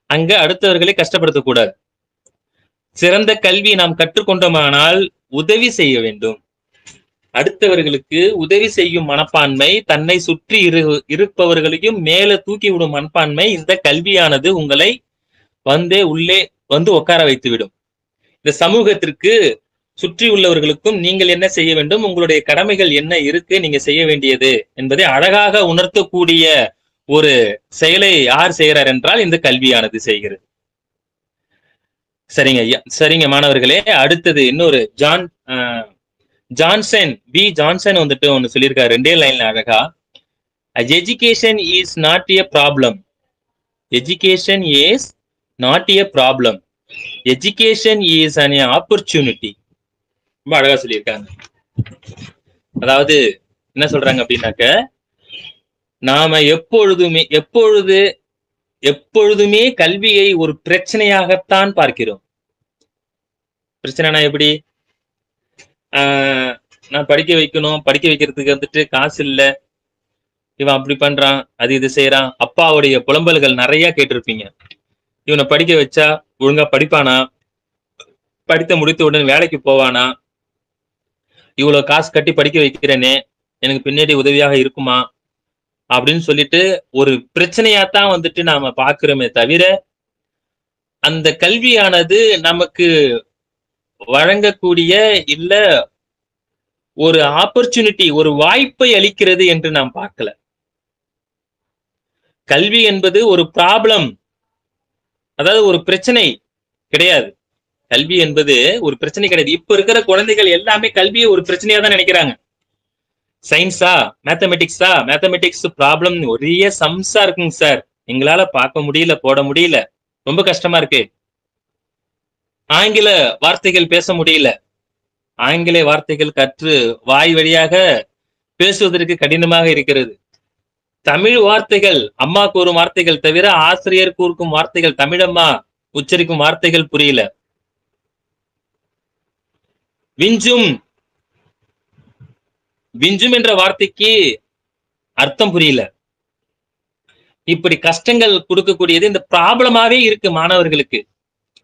அங்க அடுத்தவர்களை கஷ்டப்படுத்தக்கூடாது. சிறந்த கல்வி நாம் கற்றுக்கொண்டோமானால் உதவி செய்ய வேண்டும். அடுத்தவர்களுக்கு உதவி செய்யும் மனப்பான்மை, தன்னை சுற்றி இருப்பவர்களையும் மேல தூக்கி விடும் மனப்பான்மை, இந்த கல்வியானது உங்களை உள்ளே உட்கார வைத்து விடும். இந்த சமூகத்திற்கு சுற்றி உள்ளவர்களுக்கும் நீங்கள் என்ன செய்ய வேண்டும், உங்களுடைய கடமைகள் என்ன இருக்கு, நீங்க செய்ய வேண்டியது என்பதை அழகாக உணர்த்தக்கூடிய ஒரு செயலை யார் செய்கிறார் என்றால் இந்த கல்வியானது செய்கிறது. சரிங்க ஐயா, சரிங்க மாணவர்களே. அடுத்தது இன்னொரு ஜான்சன் வந்துட்டு ஒன்னு சொல்லியிருக்காரு 2 லைன்ல அழகா. Education is not a problem. Education is not a problem. Education is an opportunity. ரொம்ப அழகா சொல்லியிருக்காங்க. அதாவது என்ன சொல்றாங்க அப்படின்னாக்க, நாம எப்பொழுதுமே கல்வியை ஒரு பிரச்சனையாகத்தான் பார்க்கிறோம். பிரச்சனைனா எப்படி? நான் படிக்க வைக்கிறதுக்கு வந்துட்டு காசு இல்ல, இவன் அப்படி பண்றான், அது இது செய்யறான். அப்பாவுடைய புலம்பல்கள் நிறைய கேட்டிருப்பீங்க. இவனை படிக்க வச்சா ஒழுங்கா படிப்பானா, படித்த முடித்த உடனே வேலைக்கு போவானா, இவ்வளவு காசு கட்டி படிக்க வைக்கிறேனே எனக்கு பின்னாடி உதவியாக இருக்குமா அப்படின்னு சொல்லிட்டு ஒரு பிரச்சனையாத்தான் வந்துட்டு நாம பாக்குறோமே தவிர, அந்த கல்வியானது நமக்கு வழங்கக்கூடிய இல்ல ஒரு ஆப்பர்ச்சுனிட்டி, ஒரு வாய்ப்பை அளிக்கிறது என்று நாம் பார்க்கல. கல்வி என்பது ஒரு ப்ராப்ளம், அதாவது ஒரு பிரச்சனை கிடையாது. கல்வி என்பது ஒரு பிரச்சனை கிடையாது. இப்ப இருக்கிற குழந்தைகள் எல்லாமே கல்வியை ஒரு பிரச்சனையா தான் நினைக்கிறாங்க. சயின்ஸா, மேத்தமெட்டிக்ஸ் ப்ராப்ளம் ஒரே சம்ஸா இருக்குங்க சார், எங்களால பார்க்க முடியல, போட முடியல, ரொம்ப கஷ்டமா இருக்கு. ஆங்கில வார்த்தைகள் பேச முடியல, ஆங்கில வார்த்தைகள் கற்று வாய் வழியாக பேசுவதற்கு கடினமாக இருக்கிறது. தமிழ் வார்த்தைகள், அம்மா கூறும் வார்த்தைகள் தவிர ஆசிரியர் கூறும் வார்த்தைகள், தமிழம்மா உச்சரிக்கும் வார்த்தைகள் புரியல. விஞ்சும் என்ற வார்த்தைக்கு அர்த்தம் புரியல. இப்படி கஷ்டங்கள் கொடுக்கக்கூடியது இந்த ப்ராப்ளமாவே இருக்கு மாணவர்களுக்கு.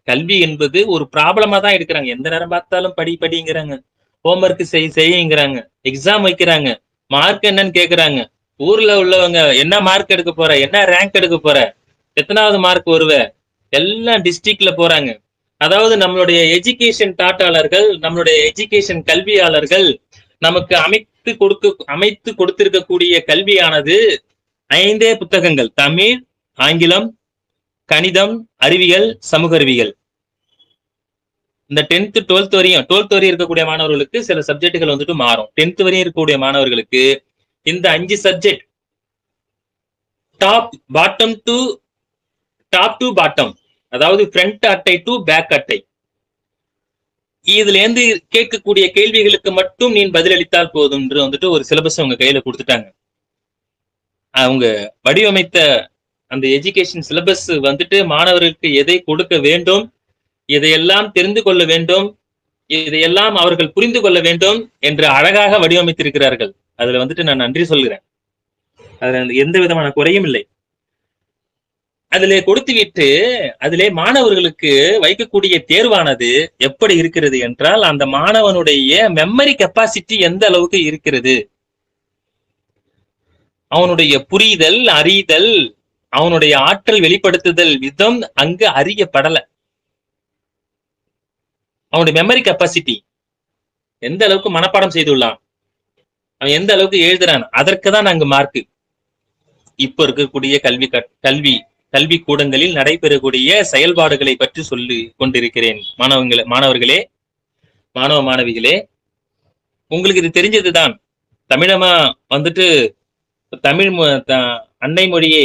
கல்வி என்பது ஒரு ப்ராப்ளமா தான் எடுக்கிறாங்க. எந்த நேரம் பார்த்தாலும் படிங்கிறாங்க, ஹோம்ஒர்க் செய்யுங்கிறாங்க, எக்ஸாம் வைக்கிறாங்க, மார்க் என்னன்னு கேக்குறாங்க. ஊர்ல உள்ளவங்க என்ன மார்க் எடுக்க போற, என்ன ரேங்க் எடுக்க போற, எத்தனாவது மார்க் வருவ, எல்லாம் டிஸ்ட்ரிக்ட்ல போறாங்க. அதாவது நம்மளுடைய எஜுகேஷன் டாட்டாளர்கள், நம்மளுடைய எஜுகேஷன் கல்வியாளர்கள் நமக்கு அமைத்து கொடுத்திருக்கக்கூடிய கல்வியானது 5 புத்தகங்கள்: தமிழ், ஆங்கிலம், கணிதம், அறிவியல், சமூக அறிவியல். இந்த 10th 12th வரையும் இருக்கக்கூடிய மாணவர்களுக்கு சில சப்ஜெக்டுகள் வந்துட்டு மாறும். 10th வரையும் இருக்கக்கூடிய மாணவர்களுக்கு இந்த 5 சப்ஜெக்ட் டாப் டு பாட்டம் அதாவது ஃப்ரண்ட் அட்டை டு பேக் அட்டை. இதுல இருந்து கேட்கக்கூடிய கேள்விகளுக்கு மட்டும் நீ பதிலளித்தால் போதும் என்று வந்துட்டு ஒரு சிலபஸ் அவங்க கையில கொடுத்துட்டாங்க. அவங்க வடிவமைத்த அந்த எஜுகேஷன் சிலபஸ் வந்துட்டு மாணவர்களுக்கு எதை கொடுக்க வேண்டும், இதையெல்லாம் தெரிந்து கொள்ள வேண்டும், இதையெல்லாம் அவர்கள் புரிந்து கொள்ள வேண்டும் என்று அழகாக வடிவமைத்திருக்கிறார்கள். அதுல வந்துட்டு நான் நன்றி சொல்கிறேன். அதுல எந்த விதமான குறையும் இல்லை. அதிலே கொடுத்து விட்டு அதிலே மாணவர்களுக்கு வைக்கக்கூடிய தேர்வானது எப்படி இருக்கிறது என்றால், அந்த மாணவனுடைய மெமரி கெப்பாசிட்டி எந்த அளவுக்கு இருக்கிறது, அவனுடைய புரிதல், அறிதல், அவனுடைய ஆற்றல் வெளிப்படுத்துதல் விதம் அங்கு அறியப்படல. அவனுடைய மெமரி கெப்பாசிட்டி எந்த அளவுக்கு மனப்பாடம் செய்துள்ளான், அவன் எந்த அளவுக்கு எழுதுறான், அதற்கு தான் அங்கு மார்க்கு. இப்ப இருக்கக்கூடிய கல்வி கூடங்களில் நடைபெறக்கூடிய செயல்பாடுகளை பற்றி சொல்லி கொண்டிருக்கிறேன். மாணவர்களே, மாணவ மாணவிகளே, உங்களுக்கு இது தெரிஞ்சதுதான். தமிழமா வந்துட்டு தமிழ் அன்னை மொழியே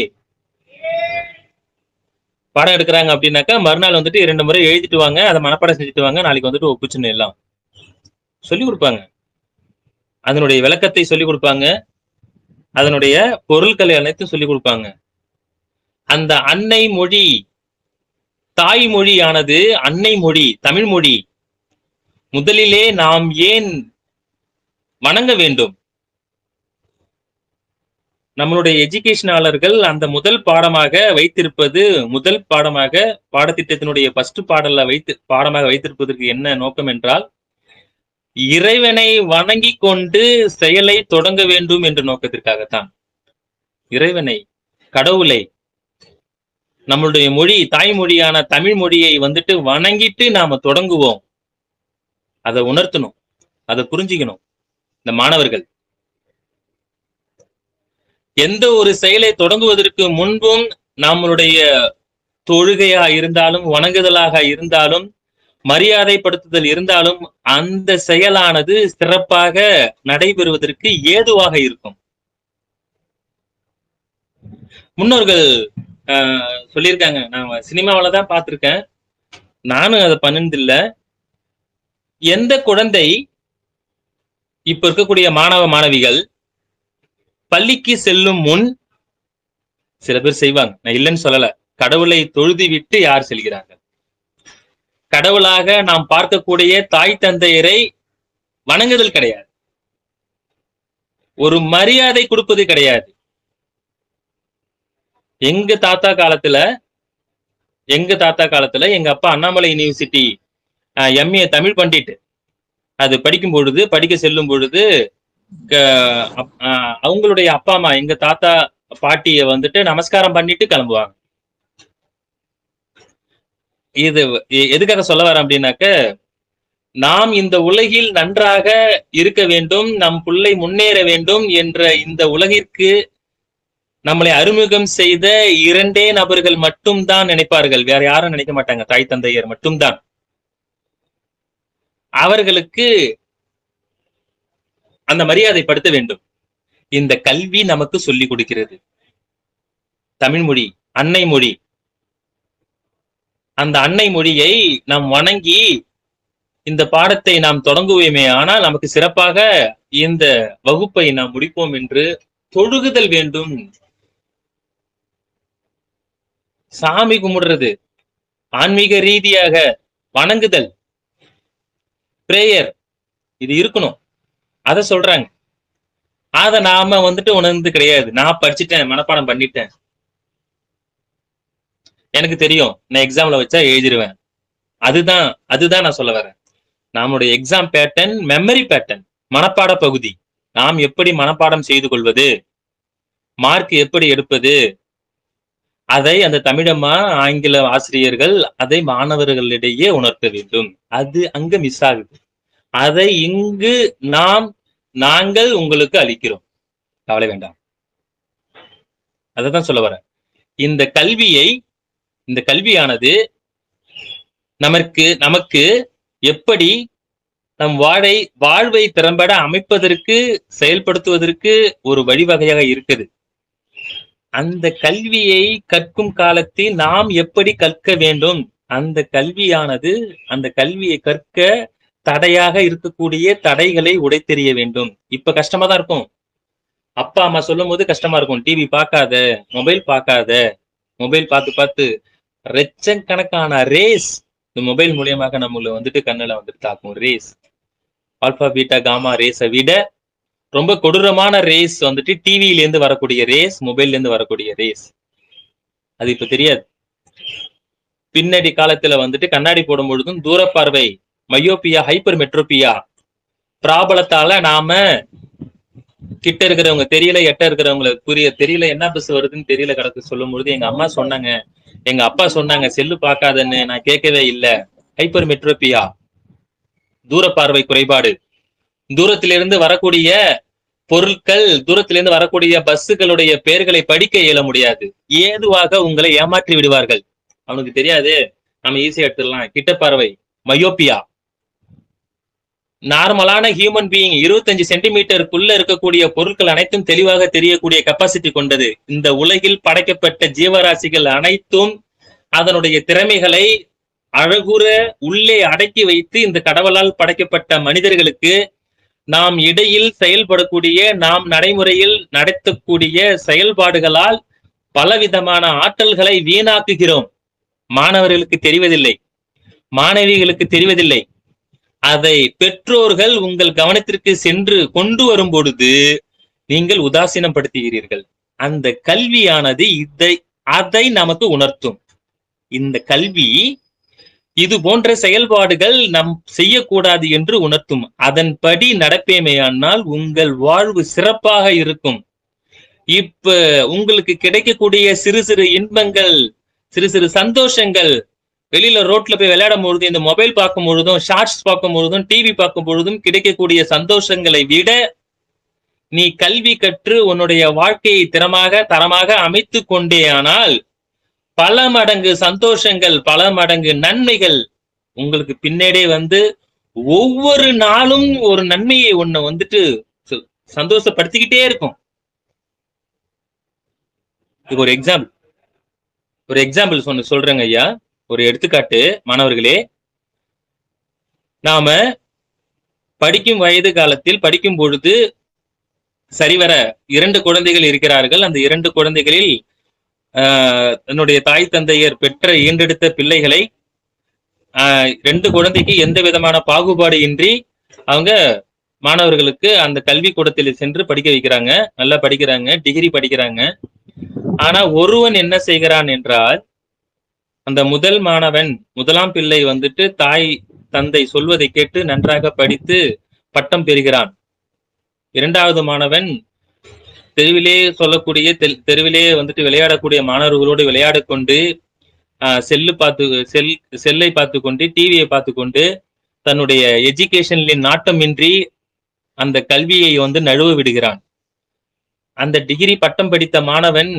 பாடம் எடுக்கிறாங்க அப்படின்னாக்கா மறுநாள் வந்துட்டு 2 முறை எழுதிட்டு வாங்க, அதை மனப்பாடம் செஞ்சுட்டு வாங்க, நாளைக்கு வந்துட்டு ஒப்புச்சுன்னு எல்லாம் சொல்லி கொடுப்பாங்க. அதனுடைய விளக்கத்தை சொல்லி கொடுப்பாங்க, அதனுடைய பொருட்களை அனைத்தும் சொல்லி கொடுப்பாங்க. அந்த அன்னை மொழி, தாய்மொழியானது அன்னை மொழி, தமிழ் மொழி முதலிலே நாம் ஏன் வணங்க வேண்டும்? நம்மளுடைய எஜுகேஷனாளர்கள் அந்த முதல் பாடமாக வைத்திருப்பது, முதல் பாடமாக பாடத்திட்டத்தினுடைய ஃபர்ஸ்ட் பாடமாக வைத்திருப்பதற்கு என்ன நோக்கம் என்றால், இறைவனை வணங்கி கொண்டு செயலை தொடங்க வேண்டும் என்ற நோக்கத்திற்காகத்தான். இறைவனை, கடவுளை, நம்மளுடைய மொழி, தாய்மொழியான தமிழ் மொழியை வந்துட்டு வணங்கிட்டு நாம தொடங்குவோம். அதை உணர்த்தணும், அதை புரிஞ்சுக்கணும் இந்த மாணவர்கள். எந்த ஒரு செயலை தொடங்குவதற்கு முன்பும் நம்மளுடைய தொழுகையா இருந்தாலும், வணங்குதலாக இருந்தாலும், மரியாதைப்படுத்துதல் இருந்தாலும், அந்த செயலானது சிறப்பாக நடைபெறுவதற்கு ஏதுவாக இருக்கும். முன்னோர்கள் சொல்லியிருக்காங்க, நான் சினிமாவில தான் பார்த்திருக்கேன், நானும் அதை பண்ணதில்லை. எந்த குழந்தை, இப்ப இருக்கக்கூடிய மாணவ மாணவிகள் பள்ளிக்கு செல்லும் முன் சில பேர் செய்வாங்க, நான் இல்லைன்னு சொல்லல, கடவுளை தொழுது விட்டு யார் செல்கிறார்கள்? கடவுளாக நாம் பார்க்கக்கூடிய தாய் தந்தையரை வணங்குதல் கிடையாது, ஒரு மரியாதை கொடுப்பது கிடையாது. எங்க தாத்தா காலத்துல எங்க அப்பா அண்ணாமலை யூனிவர்சிட்டி எம்ஏ தமிழ் பண்டிட் அது படிக்க செல்லும் பொழுது அவங்களுடைய அப்பா அம்மா, எங்க தாத்தா பாட்டிய வந்துட்டு நமஸ்காரம் பண்ணிட்டு கிளம்புவாங்க. இது எதுக்காக சொல்ல வரேன் அப்படின்னாக்க, நாம் இந்த உலகில் நன்றாக இருக்க வேண்டும், நம் பிள்ளை முன்னேற வேண்டும் என்ற இந்த உலகிற்கு நம்மளை அறிமுகம் செய்த 2 நபர்கள் மட்டும்தான் நினைப்பார்கள், வேற யாரும் நினைக்க மாட்டாங்க. தாய் தந்தையர் மட்டும்தான். அவர்களுக்கு அந்த மரியாதைப்படுத்த வேண்டும். இந்த கல்வி நமக்கு சொல்லிக் கொடுக்கிறது. தமிழ் மொழி, அன்னை மொழி. அந்த அன்னை மொழியை நாம் வணங்கி இந்த பாடத்தை நாம் தொடங்குவோமே, ஆனால் நமக்கு சிறப்பாக இந்த வகுப்பை நாம் முடிப்போம் என்று தொழுகுதல் வேண்டும். சாமி கும்பிடுறது, ஆன்மீக ரீதியாக வணங்குதல், பிரேயர், இது இருக்கணும். அத சொல்றாங்க. அத நாம வந்துட்டு உணர்ந்து கிடையாது. நான் படிச்சுட்டேன், மனப்பாடம் பண்ணிட்டேன், எனக்கு தெரியும், நான் எக்ஸாம்ல வச்சா எழுதிருவேன். அதுதான் நான் சொல்ல வரேன். நம்முடைய எக்ஸாம் பேட்டர்ன் மெமரி பேட்டர்ன், மனப்பாட பகுதி. நாம் எப்படி மனப்பாடம் செய்து கொள்வது, மார்க் எப்படி எடுப்பது, அதை அந்த தமிழம்மா ஆங்கில ஆசிரியர்கள் அதை மாணவர்களிடையே உணர்த்த வேண்டும். அது அங்க மிஸ் ஆகுது. அதை இங்கு நாங்கள் உங்களுக்கு அளிக்கிறோம், கவலை வேண்டாம். அததான் சொல்ல வரேன். இந்த கல்வியானது நமக்கு எப்படி நம் வாழ்வை திறம்பட அமைப்பதற்கு, செயல்படுத்துவதற்கு ஒரு வழிவகையாக இருக்குது. அந்த கல்வியை கற்கும் காலத்தில் நாம் எப்படி கற்க வேண்டும், அந்த கல்வியானது அந்த கல்வியை கற்க தடையாக இருக்கக்கூடிய தடைகளை உடைத்தெறிய வேண்டும். இப்ப கஷ்டமா தான் இருக்கும். அப்பா அம்மா சொல்லும் போது கஷ்டமா இருக்கும். டிவி பார்க்காத, மொபைல் பார்க்காத, மொபைல் பார்த்து பார்த்து லட்சக்கணக்கான ரேஸ் இந்த மொபைல் மூலியமாக நம்மள வந்துட்டு கண்ணுல வந்துட்டு தாக்கும். ரேஸ், ஆல்பா பீட்டா காமா ரேஸை விட ரொம்ப கொடூரமான ரேஸ் வந்துட்டு டிவியில இருந்து வரக்கூடிய ரேஸ், மொபைல்ல இருந்து வரக்கூடிய ரேஸ். அது இப்ப தெரியாது. பின்னாடி காலத்துல வந்துட்டு கண்ணாடி போடும் பொழுதும் தூரப்பார்வை, மயோப்பியா, ஹைப்பர் மெட்ரோபியா பிராபலத்தால நாம கிட்ட இருக்கிறவங்க தெரியல, எட்ட இருக்கிறவங்களுக்கு புரிய தெரியல, என்ன பஸ் வருதுன்னு தெரியல கிடக்கு சொல்லும் பொழுது எங்க அம்மா சொன்னாங்க, எங்க அப்பா சொன்னாங்க செல்லு பார்க்காதன்னு, நான் கேட்கவே இல்லை. ஹைப்பர் மெட்ரோபியா, தூரப்பார்வை குறைபாடு, தூரத்திலிருந்து வரக்கூடிய பொருட்கள், தூரத்திலிருந்து வரக்கூடிய பஸ்ஸுகளுடைய பெயர்களை படிக்க இயல முடியாது. ஏதுவாக உங்களை ஏமாற்றி விடுவார்கள். அவனுக்கு தெரியாது, நம்ம ஈஸியா எடுத்துடலாம். கிட்ட பார்வை, மயோப்பியா. நார்மலான ஹியூமன் பீயிங் 25 சென்டிமீட்டருக்குள்ள இருக்கக்கூடிய பொருட்கள் அனைத்தும் தெளிவாக தெரியக்கூடிய கெப்பாசிட்டி கொண்டது. இந்த உலகில் படைக்கப்பட்ட ஜீவராசிகள் அனைத்தும் அதனுடைய திறமைகளை அழகுற உள்ளே அடக்கி வைத்து இந்த கடவுளால் படைக்கப்பட்ட மனிதர்களுக்கு நாம் இடையில் செயல்படக்கூடிய, நாம் நடைமுறையில் நடத்தக்கூடிய செயல்பாடுகளால் பலவிதமான ஆற்றல்களை வீணாக்குகிறோம். மாணவர்களுக்கு தெரிவதில்லை, மாணவிகளுக்கு தெரிவதில்லை. அதை பெற்றோர்கள் உங்கள் கவனத்திற்கு சென்று கொண்டு வரும் பொழுது நீங்கள் உதாசீனப்படுத்துகிறீர்கள். அந்த கல்வியானது அதை நமக்கு உணர்த்தும். இந்த கல்வி இது போன்ற செயல்பாடுகள் நம் செய்யக்கூடாது என்று உணர்த்தும். அதன்படி நடப்பேமையானால் உங்கள் வாழ்வு சிறப்பாக இருக்கும். இப்ப உங்களுக்கு கிடைக்கக்கூடிய சிறு சிறு இன்பங்கள், சிறு சிறு சந்தோஷங்கள், வெளியில ரோட்ல போய் விளையாடும் பொழுது, இந்த மொபைல் பார்க்கும் பொழுதும், ஷார்ட்ஸ் பார்க்கும் பொழுதும், டிவி பார்க்கும் பொழுதும் கிடைக்கக்கூடிய சந்தோஷங்களை விட நீ கல்வி கற்று உன்னுடைய வாழ்க்கையை தரமாக அமைத்து கொண்டேயானால் பல மடங்கு சந்தோஷங்கள், பல மடங்கு நன்மைகள் உங்களுக்கு பின்னாடியே வந்து ஒவ்வொரு நாளும் ஒரு நன்மையை ஒண்ணு வந்துட்டு சந்தோஷப்படுத்திக்கிட்டே இருக்கும். இது ஒரு எக்ஸாம்பிள் சொல்றேங்க ஐயா. ஒரு எடுத்துக்காட்டு மாணவர்களே, நாம படிக்கும் வயது காலத்தில் படிக்கும் பொழுது சரிவர 2 குழந்தைகள் இருக்கிறார்கள். அந்த 2 குழந்தைகளில் என்னுடைய தாய் தந்தையர் பெற்ற ஈண்டெடுத்த பிள்ளைகளை 2 குழந்தைக்கு எந்த விதமான பாகுபாடு இன்றி அவங்க மாணவர்களுக்கு அந்த கல்வி கூடத்தில் சென்று படிக்க வைக்கிறாங்க. நல்லா படிக்கிறாங்க, டிகிரி படிக்கிறாங்க. ஆனா ஒருவன் என்ன செய்கிறான் என்றால், அந்த முதல் மாணவன், முதலாம் பிள்ளை வந்துட்டு தாய் தந்தை சொல்வதை கேட்டு நன்றாக படித்து பட்டம் பெறுகிறான். 2வது மாணவன் தெருவிலே சொல்லக்கூடிய தெருவிலே வந்துட்டு விளையாடக்கூடிய மாணவர்களோடு விளையாட கொண்டு செல்லை பார்த்து கொண்டு, டிவியை பார்த்து கொண்டு, தன்னுடைய எஜுகேஷனின் நாட்டமின்றி அந்த கல்வியை வந்து நழுவ விடுகிறான். அந்த டிகிரி பட்டம் படித்த மாணவன்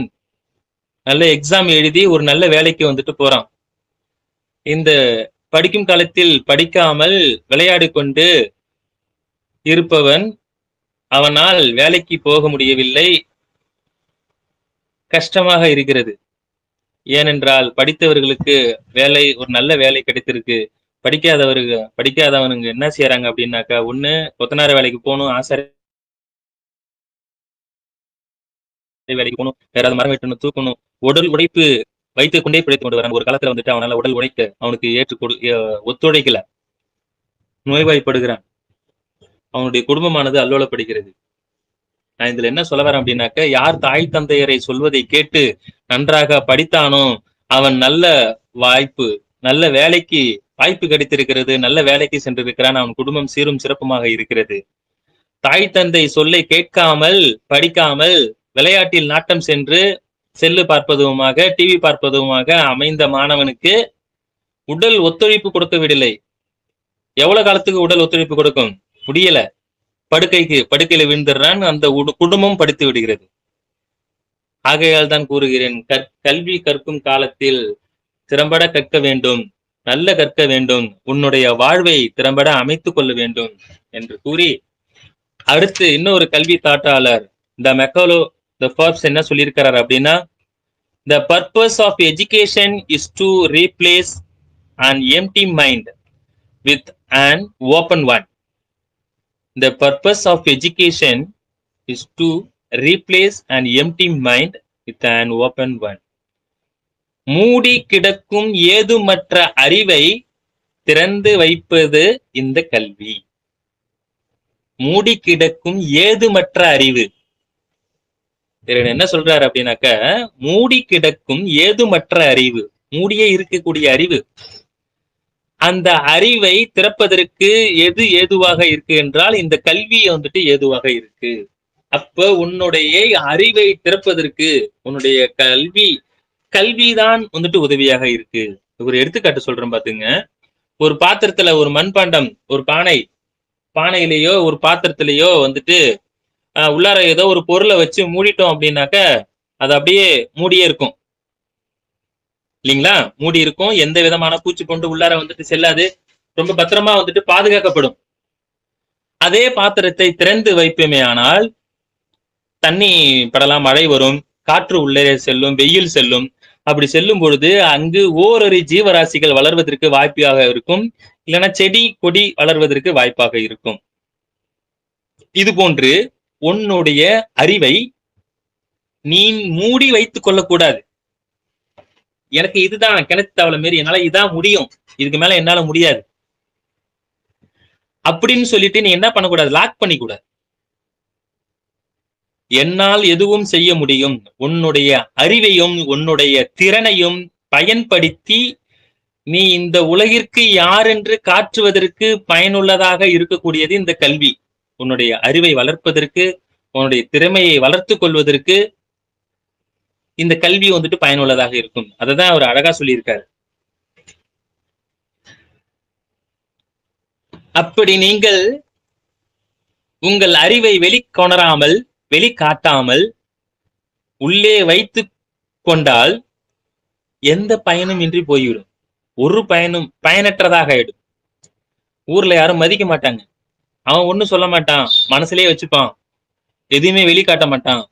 நல்ல எக்ஸாம் எழுதி ஒரு நல்ல வேலைக்கு வந்துட்டு போறான். இந்த படிக்கும் காலத்தில் படிக்காமல் விளையாடி கொண்டு இருப்பவன், அவனால் வேலைக்கு போக முடியவில்லை, கஷ்டமாக இருக்கிறது. ஏனென்றால் படித்தவர்களுக்கு வேலை, ஒரு நல்ல வேலை கிடைத்திருக்கு. படிக்காதவனுங்க என்ன செய்யறாங்க அப்படின்னாக்கா, ஒண்ணு கொத்தனார வேலைக்கு போகணும், ஆசாரி வேலைக்கு போகணும், வேற மரம் வெட்டணும், தூக்கணும், உடல் உழைப்பு வைத்துக் கொண்டே பிழைத்து கொண்டு வரான். ஒரு காலத்துல வந்துட்டு அவனால உடல் உழைக்க அவனுக்கு ஒத்துழைக்கல, நோய்வாய்ப்படுகிறான், அவனுடைய குடும்பமானது அல்லோலப்படுகிறது. நான் இதுல என்ன சொல்ல வரேன் அப்படின்னாக்க, யார் தாய் தந்தையரை சொல்வதை கேட்டு நன்றாக படித்தானோ அவன் நல்ல வாய்ப்பு, நல்ல வேலைக்கு வாய்ப்பு கிடைத்திருக்கிறது, நல்ல வேலைக்கு சென்றிருக்கிறான், அவன் குடும்பம் சீரும் சிறப்புமாக இருக்கிறது. தாய் தந்தை சொல்லை கேட்காமல் படிக்காமல் விளையாட்டில் நாட்டம் சென்று செல்லு பார்ப்பதுமாக, டிவி பார்ப்பதுமாக அமைந்த மாணவனுக்கு உடல் ஒத்துழைப்பு கொடுக்கவில்லை. எவ்வளவு காலத்துக்கு உடல் ஒத்துழைப்பு கொடுக்கும்? முடியல. படுக்கையில விழுந்துடுறான், அந்த குடும்பம் படித்து விடுகிறது. ஆகையால் தான் கூறுகிறேன், கல்வி கற்கும் காலத்தில் திறம்பட கற்க வேண்டும், நல்ல கற்க வேண்டும், உன்னுடைய வாழ்வை திறம்பட அமைத்துக் கொள்ள வேண்டும் என்று கூறி, அடுத்து இன்னொரு கல்வி தாட்டாளர் த the Forbes என்ன சொல்லியிருக்கிறார் அப்படின்னா, the purpose of education is to replace an empty mind with an open one. The purpose of education is to replace an empty mind with an open one. மூடி கிடக்கும் ஏதுமற்ற அறிவை திறந்து வைப்பது இந்த கல்வி. மூடி கிடக்கும் ஏதுமற்ற அறிவு. என்ன சொல்றாரு அப்படின்னாக்க, மூடி கிடக்கும் ஏதுமற்ற அறிவு, மூடியே இருக்கக்கூடிய அறிவு, அந்த அறிவை திறப்பதற்கு எது ஏதுவாக இருக்கு என்றால் இந்த கல்வியை வந்துட்டு ஏதுவாக இருக்கு. அப்ப உன்னுடைய அறிவை திறப்பதற்கு உன்னுடைய கல்விதான் வந்துட்டு உதவியாக இருக்கு. ஒரு எடுத்துக்காட்டு சொல்றேன் பாத்துங்க. ஒரு பாத்திரத்துல ஒரு மண்பாண்டம், ஒரு பானையிலேயோ ஒரு பாத்திரத்திலேயோ வந்துட்டு உள்ளார ஏதோ ஒரு பொருளை வச்சு மூடிட்டோம் அப்படின்னாக்க அது அப்படியே மூடியே இருக்கும் இல்லைங்களா? மூடி இருக்கும், எந்த விதமான பூச்சி கொண்டு உள்ளார வந்துட்டு செல்லாது, ரொம்ப பத்திரமா வந்துட்டு பாதுகாக்கப்படும். அதே பாத்திரத்தை திறந்து வைப்போமே ஆனால் தண்ணி படலாம், மழை வரும், காற்று உள்ளே செல்லும், வெயில் செல்லும். அப்படி செல்லும் பொழுது அங்கு ஓரொரு ஜீவராசிகள் வளர்வதற்கு வாய்ப்பாக இருக்கும், இல்லைன்னா செடி கொடி வளர்வதற்கு வாய்ப்பாக இருக்கும். இது போன்று உன்னுடைய அறிவை நீ மூடி வைத்துக் கொள்ளக்கூடாது. எனக்கு இதுதான் கிணத்து தவளை மாரி, என்னால இதான் முடியும், இதுக்கு மேல என்னால முடியாது அப்படின்னு சொல்லிட்டு நீ என்ன பண்ணக்கூடாது, லாக் பண்ணிக்கூடாது. என்னால் எதுவும் செய்ய முடியும், உன்னுடைய அறிவையும் உன்னுடைய திறனையும் பயன்படுத்தி நீ இந்த உலகிற்கு யார் என்று காட்டுவதற்கு பயனுள்ளதாக இருக்கக்கூடியது இந்த கல்வி. உன்னுடைய அறிவை வளர்ப்பதற்கு, உன்னுடைய திறமையை வளர்த்து கொள்வதற்கு இந்த கல்வி வந்துட்டு பயனுள்ளதாக இருக்கும். அததான் அவர் அழகா சொல்லியிருக்காரு. அப்படி நீங்கள் உங்கள் அறிவை வெளிக்கொணராமல், வெளிக்காட்டாமல் உள்ளே வைத்து கொண்டால் எந்த பயனும் இன்றி போய்விடும். ஒரு பயனற்றதாக ஆயிடும். ஊர்ல யாரும் மதிக்க மாட்டாங்க, அவன் ஒண்ணும் சொல்ல மாட்டான், மனசுலயே வச்சுப்பான், எதுவுமே வெளிக்காட்ட மாட்டான்.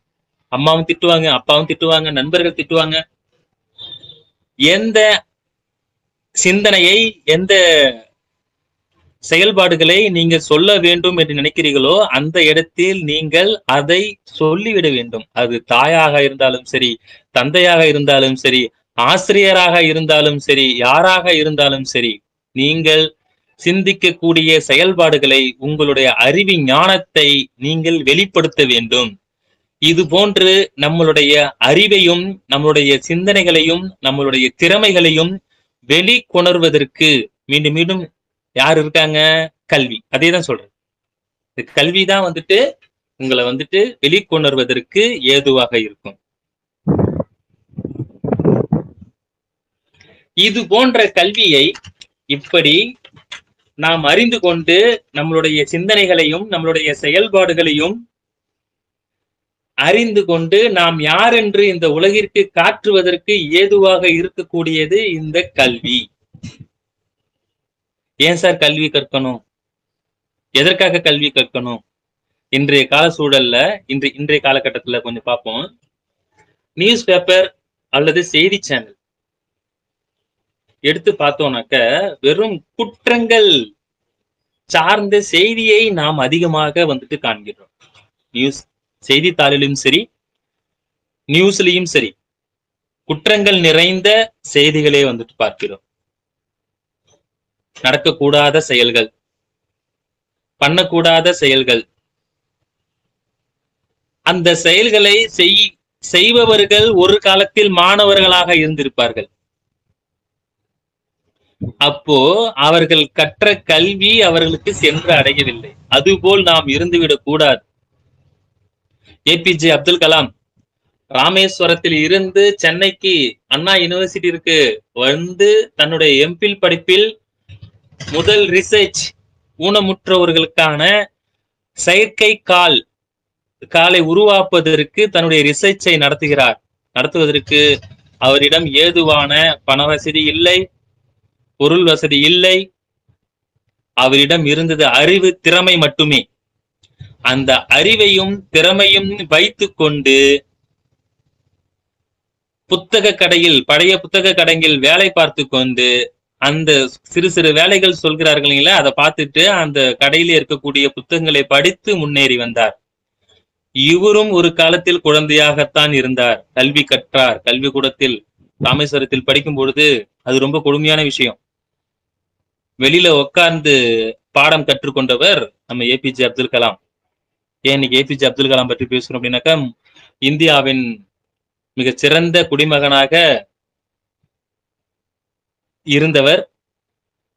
அம்மாவும் திட்டுவாங்க, அப்பாவும் திட்டுவாங்க, நண்பர்கள் திட்டுவாங்க. எந்த சிந்தனையை, எந்த செயல்பாடுகளை நீங்க சொல்ல வேண்டும் என்று நினைக்கிறீர்களோ அந்த இடத்தில் நீங்கள் அதை சொல்லிவிட வேண்டும். அது தாயாக இருந்தாலும் சரி, தந்தையாக இருந்தாலும் சரி, ஆசிரியராக இருந்தாலும் சரி, யாராக இருந்தாலும் சரி, நீங்கள் சிந்திக்கக்கூடிய செயல்பாடுகளை, உங்களுடைய அறிவு ஞானத்தை நீங்கள் வெளிப்படுத்த வேண்டும். இது போன்று நம்மளுடைய அறிவையும் நம்மளுடைய சிந்தனைகளையும் நம்மளுடைய திறமைகளையும் வெளிக்கொணர்வதற்கு மீண்டும் மீண்டும் யார் இருக்காங்க? கல்வி. அதே தான் சொல்றேன். கல்விதான் வந்துட்டு உங்களை வந்துட்டு வெளிக்கொணர்வதற்கு ஏதுவாக இருக்கும். இது போன்ற கல்வியை இப்படி நாம் அறிந்து கொண்டு நம்மளுடைய சிந்தனைகளையும் நம்மளுடைய செயல்பாடுகளையும் அறிந்து கொண்டு நாம் யார் என்று இந்த உலகிற்கு காட்டுவதற்கு ஏதுவாக இருக்கக்கூடியது இந்த கல்வி. ஏன் சார் கல்வி கற்கணும்? எதற்காக கல்வி கற்கணும்? இன்றைய கால சூழல்ல, இன்றைய காலகட்டத்துல கொஞ்சம் பார்ப்போம். நியூஸ் பேப்பர் அல்லது செய்தி சேனல் எடுத்து பார்த்தோம்னாக்க வெறும் குற்றங்கள் சார்ந்த செய்தியை நாம் அதிகமாக வந்துட்டு காண்கிறோம். நியூஸ் செய்தித்தாளிலும் சரி, நியூஸ்லயும் சரி, குற்றங்கள் நிறைந்த செய்திகளே வந்துட்டு பார்க்கிறோம். நடக்கக்கூடாத செயல்கள், பண்ணக்கூடாத செயல்கள், அந்த செயல்களை செய்பவர்கள் ஒரு காலத்தில் மாணவர்களாக இருந்திருப்பார்கள். அப்போ அவர்கள் கற்ற கல்வி அவர்களுக்கு சென்று அடையவில்லை. அதுபோல் நாம் இருந்துவிடக் கூடாது. ஏபிஜே அப்துல் கலாம் ராமேஸ்வரத்தில் இருந்து சென்னைக்கு அண்ணா யூனிவர்சிட்டிக்கு வந்து தன்னுடைய எம்பில் படிப்பில் முதல் ரிசர்ச் ஊனமுற்றவர்களுக்கான செயற்கை காலை உருவாக்குவதற்கு தன்னுடைய ரிசர்ச்சை நடத்துவதற்கு அவரிடம் ஏதுவான பண வசதி இல்லை, பொருள் வசதி இல்லை. அவரிடம் இருந்தது அறிவு, திறமை மட்டுமே. அந்த அறிவையும் திறமையும் வைத்து கொண்டு புத்தக கடையில், பழைய புத்தக கடையில் வேலை பார்த்து கொண்டு அந்த சிறு சிறு வேலைகள் சொல்கிறார்களீங்களா, அதை பார்த்துட்டு அந்த கடையில இருக்கக்கூடிய புத்தகங்களை படித்து முன்னேறி வந்தார். இவரும் ஒரு காலத்தில் குழந்தையாகத்தான் இருந்தார். கல்வி கற்றார். கல்விக்கூடத்தில் ராமேஸ்வரத்தில் படிக்கும் பொழுது அது ரொம்ப கொடுமையான விஷயம். வெளியில உட்கார்ந்து பாடம் கற்றுக்கொண்டவர் நம்ம ஏபிஜே அப்துல் கலாம். ஏன் இன்னைக்கு ஏபிஜே அப்துல் கலாம் பற்றி பேசுறோம் அப்படின்னாக்கா, இந்தியாவின் மிகச் சிறந்த குடிமகனாக இருந்தவர்.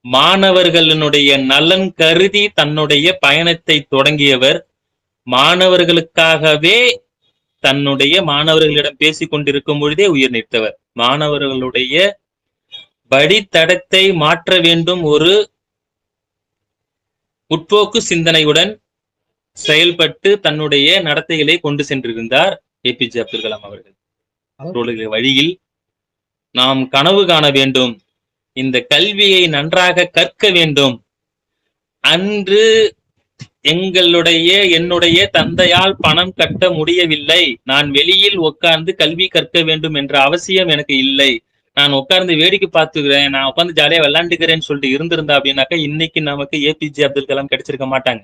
மாணவர்களினுடைய நலன் கருதி தன்னுடைய பயணத்தை தொடங்கியவர். மாணவர்களுக்காகவே தன்னுடைய மாணவர்களிடம் பேசிக் கொண்டிருக்கும் பொழுதே உயிர் நீத்தவர். மாணவர்களுடைய வழித்தடத்தை மாற்ற வேண்டும் ஒரு முற்போக்கு சிந்தனையுடன் செயல்பட்டு தன்னுடைய நடத்தைகளை கொண்டு சென்றிருந்தார் ஏபிஜே அப்துல் கலாம் அவர்கள். அவர்களுடைய வழியில் நாம் கனவு காண வேண்டும், இந்த கல்வியை நன்றாக கற்க வேண்டும். அன்று என்னுடைய தந்தையால் பணம் கட்ட முடியவில்லை, நான் வெளியில் உட்கார்ந்து கல்வி கற்க வேண்டும் என்ற அவசியம் எனக்கு இல்லை, நான் உட்கார்ந்து வேடிக்கை பார்த்துக்கிறேன், நான் உட்கார்ந்து ஜாலியா விளையாண்டுக்கிறேன்னு சொல்லிட்டு இருந்திருந்தா அப்படின்னாக்கா இன்னைக்கு நமக்கு ஏபிஜே அப்துல் கலாம் கிடைச்சிருக்க மாட்டாங்க.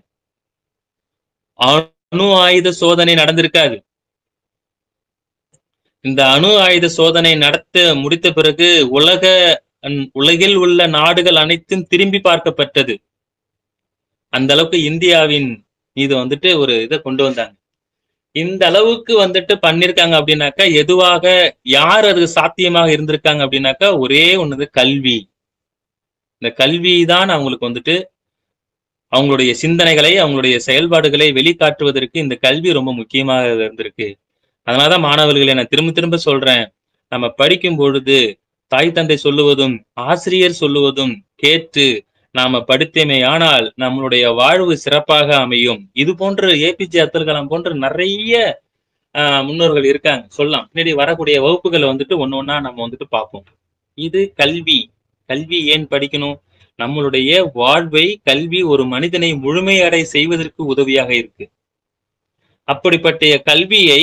அணு ஆயுத சோதனை நடந்திருக்காது. இந்த அணு ஆயுத சோதனை நடத்த முடித்த பிறகு உலகில் உள்ள நாடுகள் அனைத்தும் திரும்பி பார்க்கப்பட்டது. அந்த அளவுக்கு இந்தியாவின் மீது வந்துட்டு ஒரு இதை கொண்டு வந்தாங்க. இந்த அளவுக்கு வந்துட்டு பண்ணிருக்காங்க அப்படின்னாக்கா, எதுவாக யார் அது சாத்தியமாக இருந்திருக்காங்க அப்படின்னாக்கா, ஒரே ஒண்ணுது கல்வி. இந்த கல்வி தான் அவங்களுக்கு வந்துட்டு அவங்களுடைய சிந்தனைகளை, அவங்களுடைய செயல்பாடுகளை வெளிக்காட்டுவதற்கு இந்த கல்வி ரொம்ப முக்கியமாக இருந்திருக்கு. அதனாலதான் மாணவர்களை நான் திரும்ப திரும்ப சொல்றேன், நம்ம படிக்கும் பொழுது தாய் தந்தை சொல்லுவதும் ஆசிரியர் சொல்லுவதும் கேட்டு நாம படித்தேமே ஆனால் நம்மளுடைய வாழ்வு சிறப்பாக அமையும். இது போன்று ஏபிஜே அப்துல் கலாம் போன்ற நிறைய முன்னோர்கள் இருக்காங்க சொல்லலாம். பின்னாடி வரக்கூடிய வகுப்புகளை வந்துட்டு ஒன்னொன்னா நம்ம வந்துட்டு பார்ப்போம். இது கல்வி. கல்வி ஏன் படிக்கணும்? நம்மளுடைய வாழ்வை கல்வி ஒரு மனிதனை முழுமையடை செய்வதற்கு உதவியாக இருக்கு. அப்படிப்பட்ட கல்வியை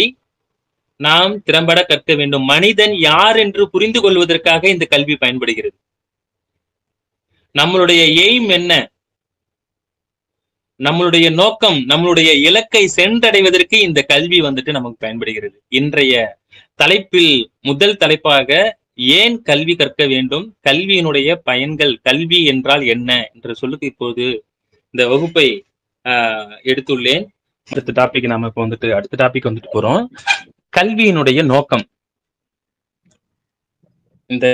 நாம் திறம்பட கற்க வேண்டும். மனிதன் யார் என்று புரிந்து கொள்வதற்காக இந்த கல்வி பயன்படுகிறது. நம்மளுடைய எய்ம் என்ன, நம்மளுடைய நோக்கம், நம்மளுடைய இலக்கை சென்றடைவதற்கு இந்த கல்வி வந்துட்டு நமக்கு பயன்படுகிறது. இன்றைய தலைப்பில் முதல் தலைப்பாக ஏன் கல்வி கற்க வேண்டும், கல்வியினுடைய பயன்கள், கல்வி என்றால் என்ன என்ற சொல்லுக்கு இப்போது இந்த வகுப்பை எடுத்துள்ளேன். அடுத்த டாபிக் நாம இப்போ வந்துட்டு அடுத்த டாபிக் வந்துட்டு போறோம். கல்வியினுடைய நோக்கம். இந்த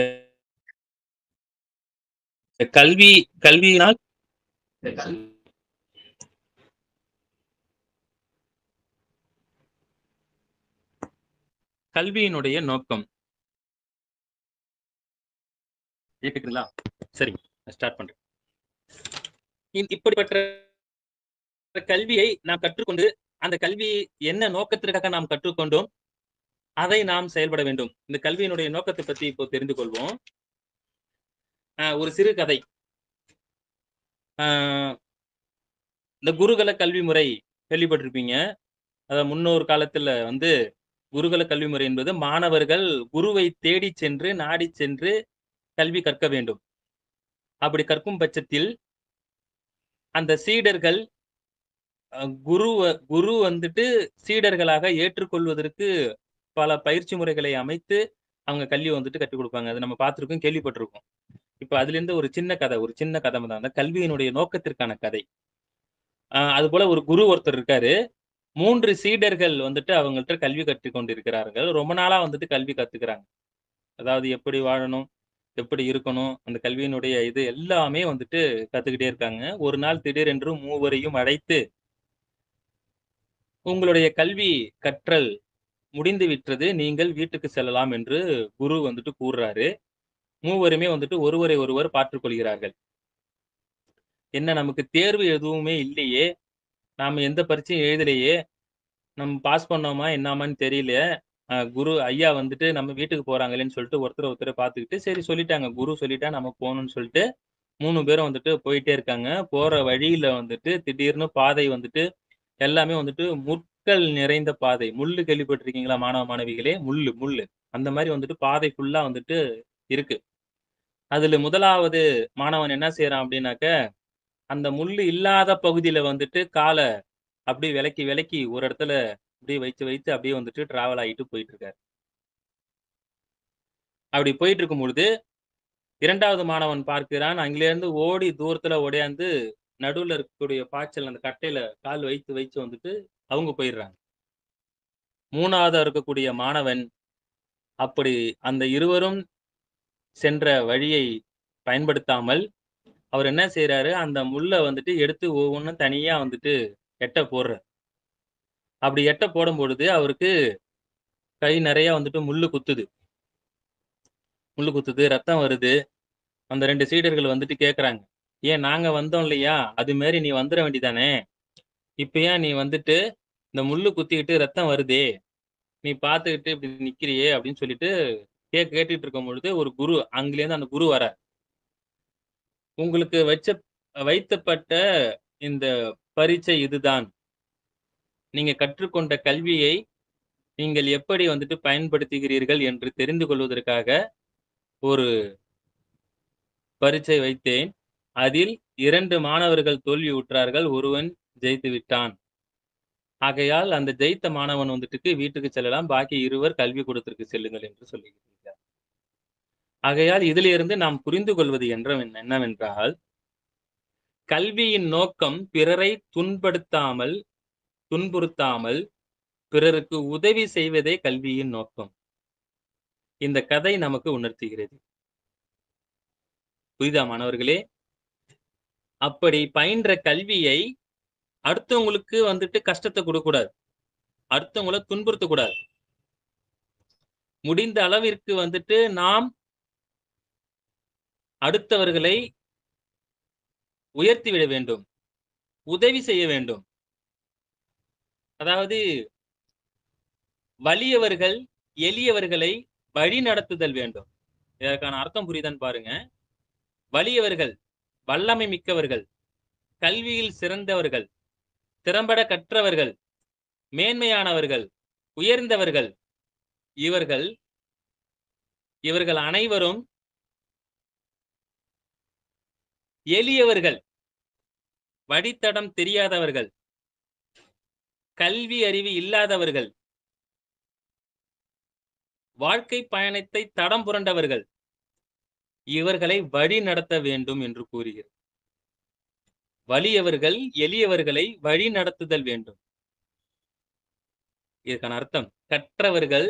கல்வியினால் கல்வியினுடைய நோக்கம் கேக்குதுங்களா? சரி, ஸ்டார்ட் பண்றேன். இப்படிப்பட்ட கல்வியை நாம் கற்றுக்கொண்டு அந்த கல்வி என்ன நோக்கத்திற்காக நாம் கற்றுக்கொண்டோம் அதை நாம் செயல்பட வேண்டும். இந்த கல்வியினுடைய நோக்கத்தை பத்தி இப்போ தெரிந்து கொள்வோம். ஒரு சிறு கதை. இந்த குருகுல கல்வி முறை கேள்விப்பட்டிருப்பீங்க. அதாவது முன்னொரு காலத்துல வந்து குருகுல கல்வி முறை என்பது மாணவர்கள் குருவை தேடி சென்று நாடி சென்று கல்வி கற்க வேண்டும். அப்படி கற்கும் பட்சத்தில் அந்த சீடர்கள் குரு வந்துட்டு சீடர்களாக ஏற்றுக்கொள்வதற்கு பல பயிற்சி முறைகளை அமைத்து அவங்க கல்வி வந்துட்டு கற்றுக் கொடுப்பாங்க. அதை நம்ம பார்த்திருக்கோம், கேள்விப்பட்டிருக்கோம். இப்ப அதுல இருந்து ஒரு சின்ன கதை தான் அந்த கல்வியினுடைய நோக்கத்திற்கான கதை. அது போல ஒரு குரு ஒருத்தர் இருக்காரு. 3 சீடர்கள் வந்துட்டு அவங்கள்ட்ட கல்வி கற்றுக் கொண்டிருக்கிறார்கள். ரொம்ப நாளா வந்துட்டு கல்வி கத்துக்கிறாங்க. அதாவது எப்படி வாழணும், எப்படி இருக்கணும், அந்த கல்வியினுடைய இது எல்லாமே வந்துட்டு கத்துக்கிட்டே இருக்காங்க. ஒரு நாள் திடீரென்று 3வரையும் அழைத்து, உங்களுடைய கல்வி கற்றல் முடிந்து விட்டது, நீங்கள் வீட்டுக்கு செல்லலாம் என்று குரு வந்துட்டு கூறுறாரு. 3வருமே வந்துட்டு ஒருவரை ஒருவர் பார்த்துக் கொள்கிறார்கள். என்ன, நமக்கு தேர்வு எதுவுமே இல்லையே, நாம எந்த பரீட்சையும் எழுதலையே, நம்ம பாஸ் பண்ணோமா என்னாமான்னு தெரியல, குரு ஐயா வந்துட்டு நம்ம வீட்டுக்கு போறாங்களேன்னு சொல்லிட்டு ஒருத்தரை பார்த்துக்கிட்டு, சரி சொல்லிட்டாங்க, குரு சொல்லிட்டா நம்ம போகணும்னு சொல்லிட்டு 3 பேரும் வந்துட்டு போயிட்டே இருக்காங்க. போற வழியில வந்துட்டு திடீர்னு பாதை வந்துட்டு எல்லாமே வந்துட்டு முட்கள் நிறைந்த பாதை. முள்ளு கேள்விப்பட்டிருக்கீங்களா மாணவ மாணவிகளே? முள்ளு அந்த மாதிரி வந்துட்டு பாதை ஃபுல்லா வந்துட்டு இருக்கு. அதுல முதலாவது மாணவன் என்ன செய்யறான் அப்படின்னாக்க, அந்த முள்ளு இல்லாத பகுதியில வந்துட்டு கால அப்படியே விலக்கி விலக்கி ஒரு இடத்துல அப்படியே வைத்து வைத்து அப்படியே வந்துட்டு டிராவல் ஆகிட்டு போயிட்டு இருக்காரு. அப்படி போயிட்டு இருக்கும் பொழுது 2வது மாணவன் பார்க்கிறான். அங்கிலிருந்து ஓடி தூரத்துல ஓடியாந்து நடுவுல இருக்கக்கூடிய பாய்ச்சல் அந்த கட்டையில கால் வைத்து வைத்து வந்துட்டு அவங்க போயிடுறாங்க. 3வதா இருக்கக்கூடிய மாணவன் அப்படி அந்த இருவரும் சென்ற வழியை பயன்படுத்தாமல், அவர் என்ன செய்றாரு, அந்த முள்ள வந்துட்டு எடுத்து ஒவ்வொன்னும் தனியா வந்துட்டு எட்ட போடுறார். அப்படி எட்ட போடும்பொழுது அவருக்கு கை நெறைய வந்துட்டு முள்ளு குத்துது. முள்ளு குத்துது, ரத்தம் வருது. அந்த 2 சீடர்கள் வந்துட்டு கேட்கறாங்க. "ஏன் நாங்க வந்தோம் இல்லையா? அது மாரி நீ வந்துர வேண்டியதானே? இப்ப ஏன் நீ வந்துட்டு இந்த முள்ளு குத்திக்கிட்டு ரத்தம் வருதே! நீ பார்த்துக்கிட்டு இப்படி நிக்கிறியே!" அப்படின்னு சொல்லிட்டு கேட்டுட்டு இருக்கும்பொழுது ஒரு குரு அங்கிலேருந்து அந்த குரு வரார். "உங்களுக்கு வைத்தப்பட்ட இந்த பரீட்சை இதுதான். நீங்க கற்றுக்கொண்ட கல்வியை நீங்கள் எப்படி வந்துட்டு பயன்படுத்துகிறீர்கள் என்று தெரிந்து கொள்வதற்காக ஒரு பரீட்சை வைத்தேன். அதில் 2 மாணவர்கள் தோல்வியுற்றார்கள். ஒருவன் ஜெயித்து விட்டான். ஆகையால் அந்த ஜெயித்த மாணவன் வந்துட்டு வீட்டுக்கு செல்லலாம். பாக்கி இருவர் கல்விக்கூடத்திற்கு செல்லுங்கள் என்று சொல்லியிருக்கிறார். ஆகையால் இதிலிருந்து நாம் புரிந்து கொள்வது என்னவென்றால், கல்வியின் நோக்கம் பிறரை துன்புறுத்தாமல் பிறருக்கு உதவி செய்வதே கல்வியின் நோக்கம். இந்த கதை நமக்கு உணர்த்துகிறது. புரியுதா மாணவர்களே? அப்படி பயின்ற கல்வியை அடுத்தவங்களுக்கு வந்துட்டு கஷ்டத்த குடுக்கக்கூடாது. அடுத்தவங்கள துன்புறுத்தக்கூடாது. முடிந்த அளவிற்கு வந்துட்டு நாம் அடுத்தவர்களை உயர்த்தி விட வேண்டும். உதவி செய்ய வேண்டும். அதாவது வலியவர்கள், எளியவர்களை வழி நடத்துதல் வேண்டும். இதற்கான அர்த்தம் புரியுதான்னு பாருங்க. வலியவர்கள், வல்லமை மிக்கவர்கள், கல்வியில் சிறந்தவர்கள், திறம்பட கற்றவர்கள், மேன்மையானவர்கள், உயர்ந்தவர்கள், இவர்கள் அனைவரும் எளியவர்கள், வழித்தடம் தெரியாதவர்கள், கல்வி அறிவு இல்லாதவர்கள், வாழ்க்கை பயணத்தை தடம் புரண்டவர்கள், இவர்களை வழி நடத்த வேண்டும் என்று கூறுகிறது. வலியவர்கள், எளியவர்களை வழி நடத்துதல் வேண்டும். இதற்கான அர்த்தம் கற்றவர்கள்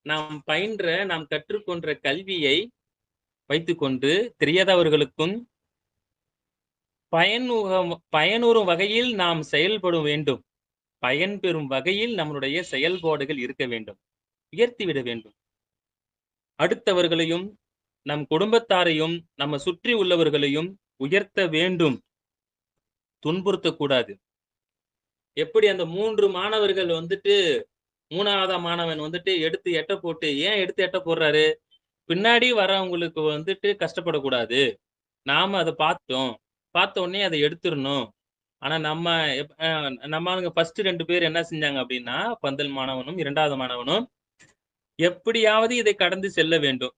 நாம் கற்றுக்கொண்ட கல்வியை வைத்துக்கொண்டு தெரியாதவர்களுக்கும் பயனுறும் வகையில் நாம் செயல்பட வேண்டும். பயன்பெறும் வகையில் நம்முடைய செயல்பாடுகள் இருக்க வேண்டும். உயர்த்திவிட வேண்டும். அடுத்தவர்களையும் நம் குடும்பத்தாரையும் நம்ம சுற்றி உள்ளவர்களையும் உயர்த்த வேண்டும். துன்புறுத்தக்கூடாது. எப்படி அந்த 3 மாணவர்கள் வந்துட்டு 3வது மாணவன் வந்துட்டு எடுத்து எட்ட போட்டு ஏன் எடுத்து எட்ட போடுறாரு? பின்னாடி வரவங்களுக்கு வந்துட்டு கஷ்டப்படக்கூடாது. நாம அத பார்த்தோம். பார்த்த உடனே அத எடுத்துறணும். ஆனா நம்ம ஆளுங்க ஃபர்ஸ்ட் 2 பேர் என்ன செஞ்சாங்க அப்படின்னா, பந்தல் மாணவனும் 2வது மாணவனும் எப்படியாவது இதை கடந்து செல்ல வேண்டும்.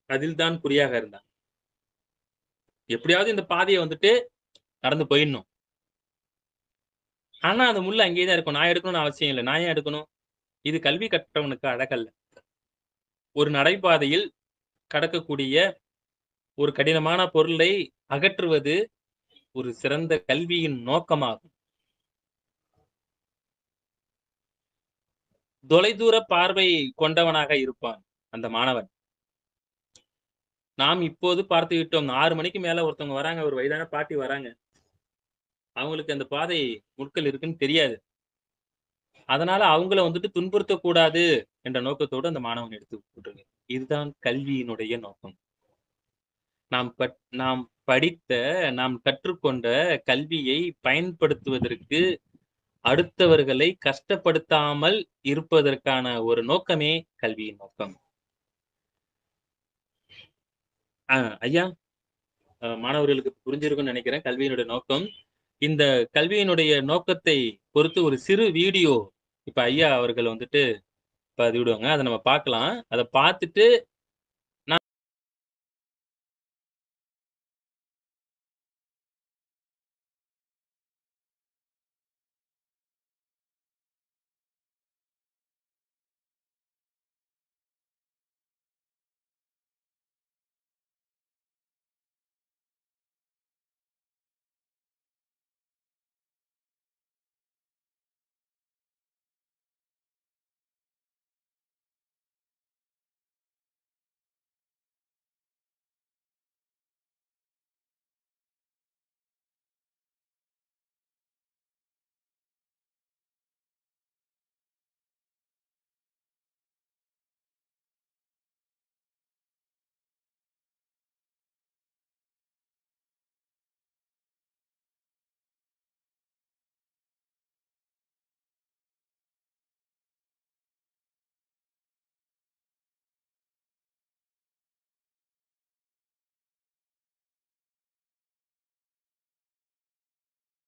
அதில் தான் குறியாக இருந்தான். எப்படியாவது இந்த பாதையை வந்துட்டு கடந்து போயிடணும். ஆனா அந்த முள்ளு அங்கேயே தான் இருக்கும். நான் எடுக்கணும்னு அவசியம் இல்லை. நான் ஏன் எடுக்கணும்? இது கல்வி கற்றவனுக்கு அழகல்ல. ஒரு நடைபாதையில் கடக்கக்கூடிய ஒரு கடினமான பொருளை அகற்றுவது ஒரு சிறந்த கல்வியின் நோக்கமாகும். தொலைதூர பார்வை கொண்டவனாக இருப்பான் அந்த மாணவன். நாம் இப்போது பார்த்து விட்டோம். 6 மணிக்கு மேல ஒருத்தவங்க வராங்க. ஒரு வயதான பாட்டி வராங்க. அவங்களுக்கு அந்த பாதை முட்கள் இருக்குன்னு தெரியாது. அதனால அவங்கள வந்துட்டு துன்புறுத்தக்கூடாது என்ற நோக்கத்தோடு அந்த மாணவன் எடுத்து விட்டுருங்க. இதுதான் கல்வியினுடைய நோக்கம். நாம் படித்த, நாம் கற்றுக்கொண்ட கல்வியை பயன்படுத்துவதற்கு அடுத்தவர்களை கஷ்டப்படுத்தாமல் இருப்பதற்கான ஒரு நோக்கமே கல்வியின் நோக்கம். ஐயா, மாணவர்களுக்கு புரிஞ்சிருக்கும்னு நினைக்கிறேன் கல்வியினுடைய நோக்கம். இந்த கல்வியினுடைய நோக்கத்தை பொறுத்து ஒரு சிறு வீடியோ இப்ப ஐயா அவர்கள் வந்துட்டு பதிவிடுவாங்க. அதை நம்ம பார்க்கலாம். அதை பார்த்துட்டு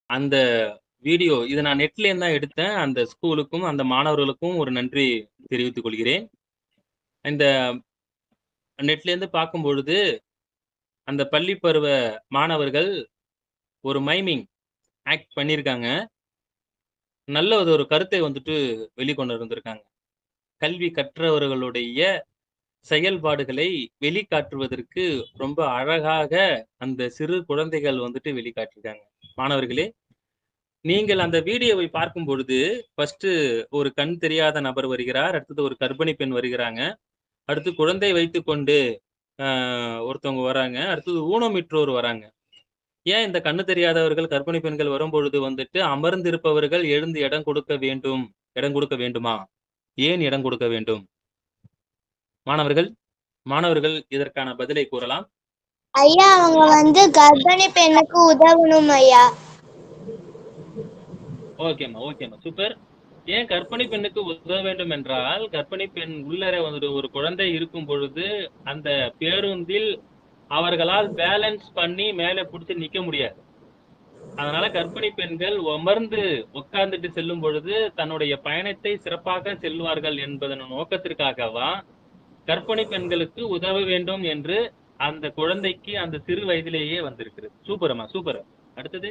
அந்த வீடியோ இதை நான் நெட்ல இருந்து தான் எடுத்தேன். அந்த ஸ்கூலுக்கும் அந்த மாணவர்களுக்கும் ஒரு நன்றி தெரிவித்துக் கொள்கிறேன். இந்த நெட்ல இருந்து பார்க்கும் பொழுது அந்த பள்ளி பருவ மாணவர்கள் ஒரு மைமிங் ஆக்ட் பண்ணியிருக்காங்க. நல்ல ஒரு கருத்தை வந்துட்டு வெளிக்கொண்டு இருந்திருக்காங்க. கல்வி கற்றவர்களுடைய செயல்பாடுகளை வெளிக்காட்டுவதற்கு ரொம்ப அழகாக அந்த சிறு குழந்தைகள் வந்துட்டு வெளிக்காட்டியிருக்காங்க. மாணவர்களே, நீங்கள் அந்த வீடியோவை பார்க்கும் பொழுது ஃபர்ஸ்ட் ஒரு கண் தெரியாத நபர் வருகிறார், அடுத்தது ஒரு கர்ப்பிணி பெண் வருகிறாங்க, அடுத்து குழந்தை வைத்துக்கொண்டு ஒருத்தவங்க வராங்க, அடுத்தது ஊனமிற்றோர் வராங்க. ஏன் இந்த கண்ணு தெரியாதவர்கள், கர்ப்பிணி பெண்கள் வரும்பொழுது வந்துட்டு அமர்ந்திருப்பவர்கள் எழுந்து இடம் கொடுக்க வேண்டும், இடம் கொடுக்க வேண்டுமா? ஏன் இடம் கொடுக்க வேண்டும்? மாணவர்கள் இதற்கான பதிலை கூறலாம். ஐயா, அவங்க வந்து கர்ப்பிணி பெண்ணுக்கு உதவணும் ஐயா. ஓகேம்மா, சூப்பர். ஏன் கர்ப்பிணி பெண்ணுக்கு உதவ வேண்டும் என்றால், கர்ப்பிணி பெண் உள்ளே வந்துட்டு ஒரு குழந்தை இருக்கும் பொழுது அந்த பேருந்தில் அவர்களால் பேலன்ஸ் பண்ணி மேலே பிடிச்சி நிக்க முடியாது. அதனால கர்ப்பிணி பெண்கள் அமர்ந்து உட்கார்ந்துட்டு செல்லும் பொழுது தன்னுடைய பயணத்தை சிறப்பாக செல்வார்கள் என்பதன் நோக்கத்திற்காகவா கர்ப்பிணி பெண்களுக்கு உதவ வேண்டும் என்று அந்த குழந்தைக்கு அந்த சிறு வயதிலேயே வந்திருக்கிறது. சூப்பரம்மா, சூப்பர். அடுத்தது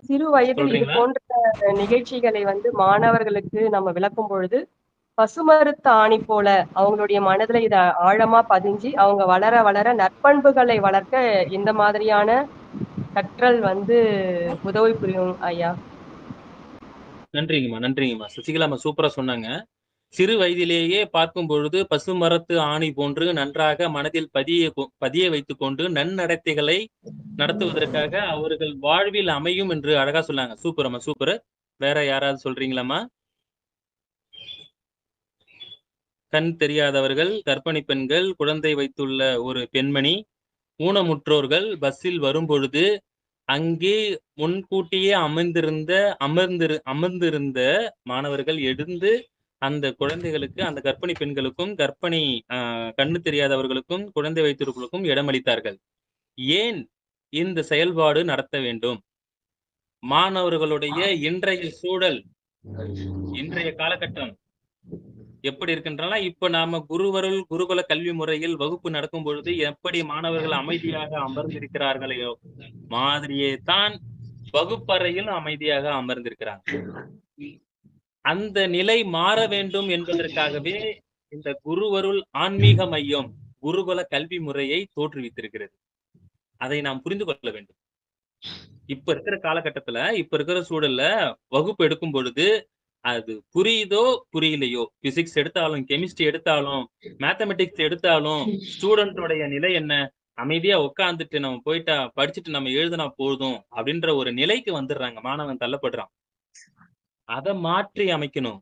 சிறு வயதில் இது போன்ற நிகழ்ச்சிகளை வந்து மாணவர்களுக்கு நம்ம விளக்கும் பொழுது பசுமரத்து ஆணி போல அவங்களுடைய மனதுல இத ஆழமா பதிஞ்சு அவங்க வளர வளர நற்பண்புகளை வளர்க்க இந்த மாதிரியான கற்றல் வந்து உதவி புரியும் ஐயா. நன்றிங்கம்மா. சசிகலாமா சூப்பரா சொன்னாங்க. சிறு வயதிலேயே பார்க்கும் பொழுது பசுமரத்து ஆணி போன்று நன்றாக மனதில் பதிய வைத்துக் கொண்டு நன்னடத்தைகளை நடத்துவதற்காக அவர்கள் வாழ்வில் அமையும் என்று அழகா சொன்னாங்க. சூப்பரம்மா, சூப்பர். வேற யாராவது சொல்றீங்களாம்மா? கண் தெரியாதவர்கள், கர்ப்பிணி பெண்கள், குழந்தை வைத்துள்ள ஒரு பெண்மணி, ஊனமுற்றோர்கள் பஸ்ஸில் வரும் பொழுது அங்கே முன்கூட்டியே அமர்ந்திருந்த மாணவர்கள் எழுந்து அந்த குழந்தைகளுக்கு, அந்த கர்ப்பிணி பெண்களுக்கும், கண்ணு தெரியாதவர்களுக்கும், குழந்தை வைத்திருப்பவர்களுக்கும் இடமளித்தார்கள். ஏன் இந்த செயல்பாடு நடத்த வேண்டும்? மாணவர்களுடைய இன்றைய சூழல், இன்றைய காலகட்டம் எப்படி இருக்கின்றன? இப்ப நாம குருகுல கல்வி முறையில் வகுப்பு நடக்கும் பொழுது எப்படி மாணவர்கள் அமைதியாக அமர்ந்திருக்கிறார்களோ மாதிரியே தான் வகுப்பறையில் அமைதியாக அமர்ந்திருக்கிறாங்க. அந்த நிலை மாற வேண்டும் என்பதற்காகவே இந்த குருவருள் ஆன்மீக மையம் குருகுல கல்வி முறையை தோற்றுவித்திருக்கிறது. அதை நாம் புரிந்து கொள்ள வேண்டும். இப்ப இருக்கிற காலகட்டத்துல, இப்ப இருக்கிற சூழல்ல வகுப்பு எடுக்கும் பொழுது அது புரியுதோ புரியலையோ, பிசிக்ஸ் எடுத்தாலும், கெமிஸ்ட்ரி எடுத்தாலும், மேத்தமெட்டிக்ஸ் எடுத்தாலும் ஸ்டூடெண்டோடைய நிலை என்ன? அமைதியா உட்கார்ந்துட்டு நம்ம போயிட்டா படிச்சுட்டு நம்ம எழுதினா போதும் அப்படின்ற ஒரு நிலைக்கு வந்துடுறாங்க. மாணவன் தள்ளப்படுறான். அதை மாற்றி அமைக்கணும்.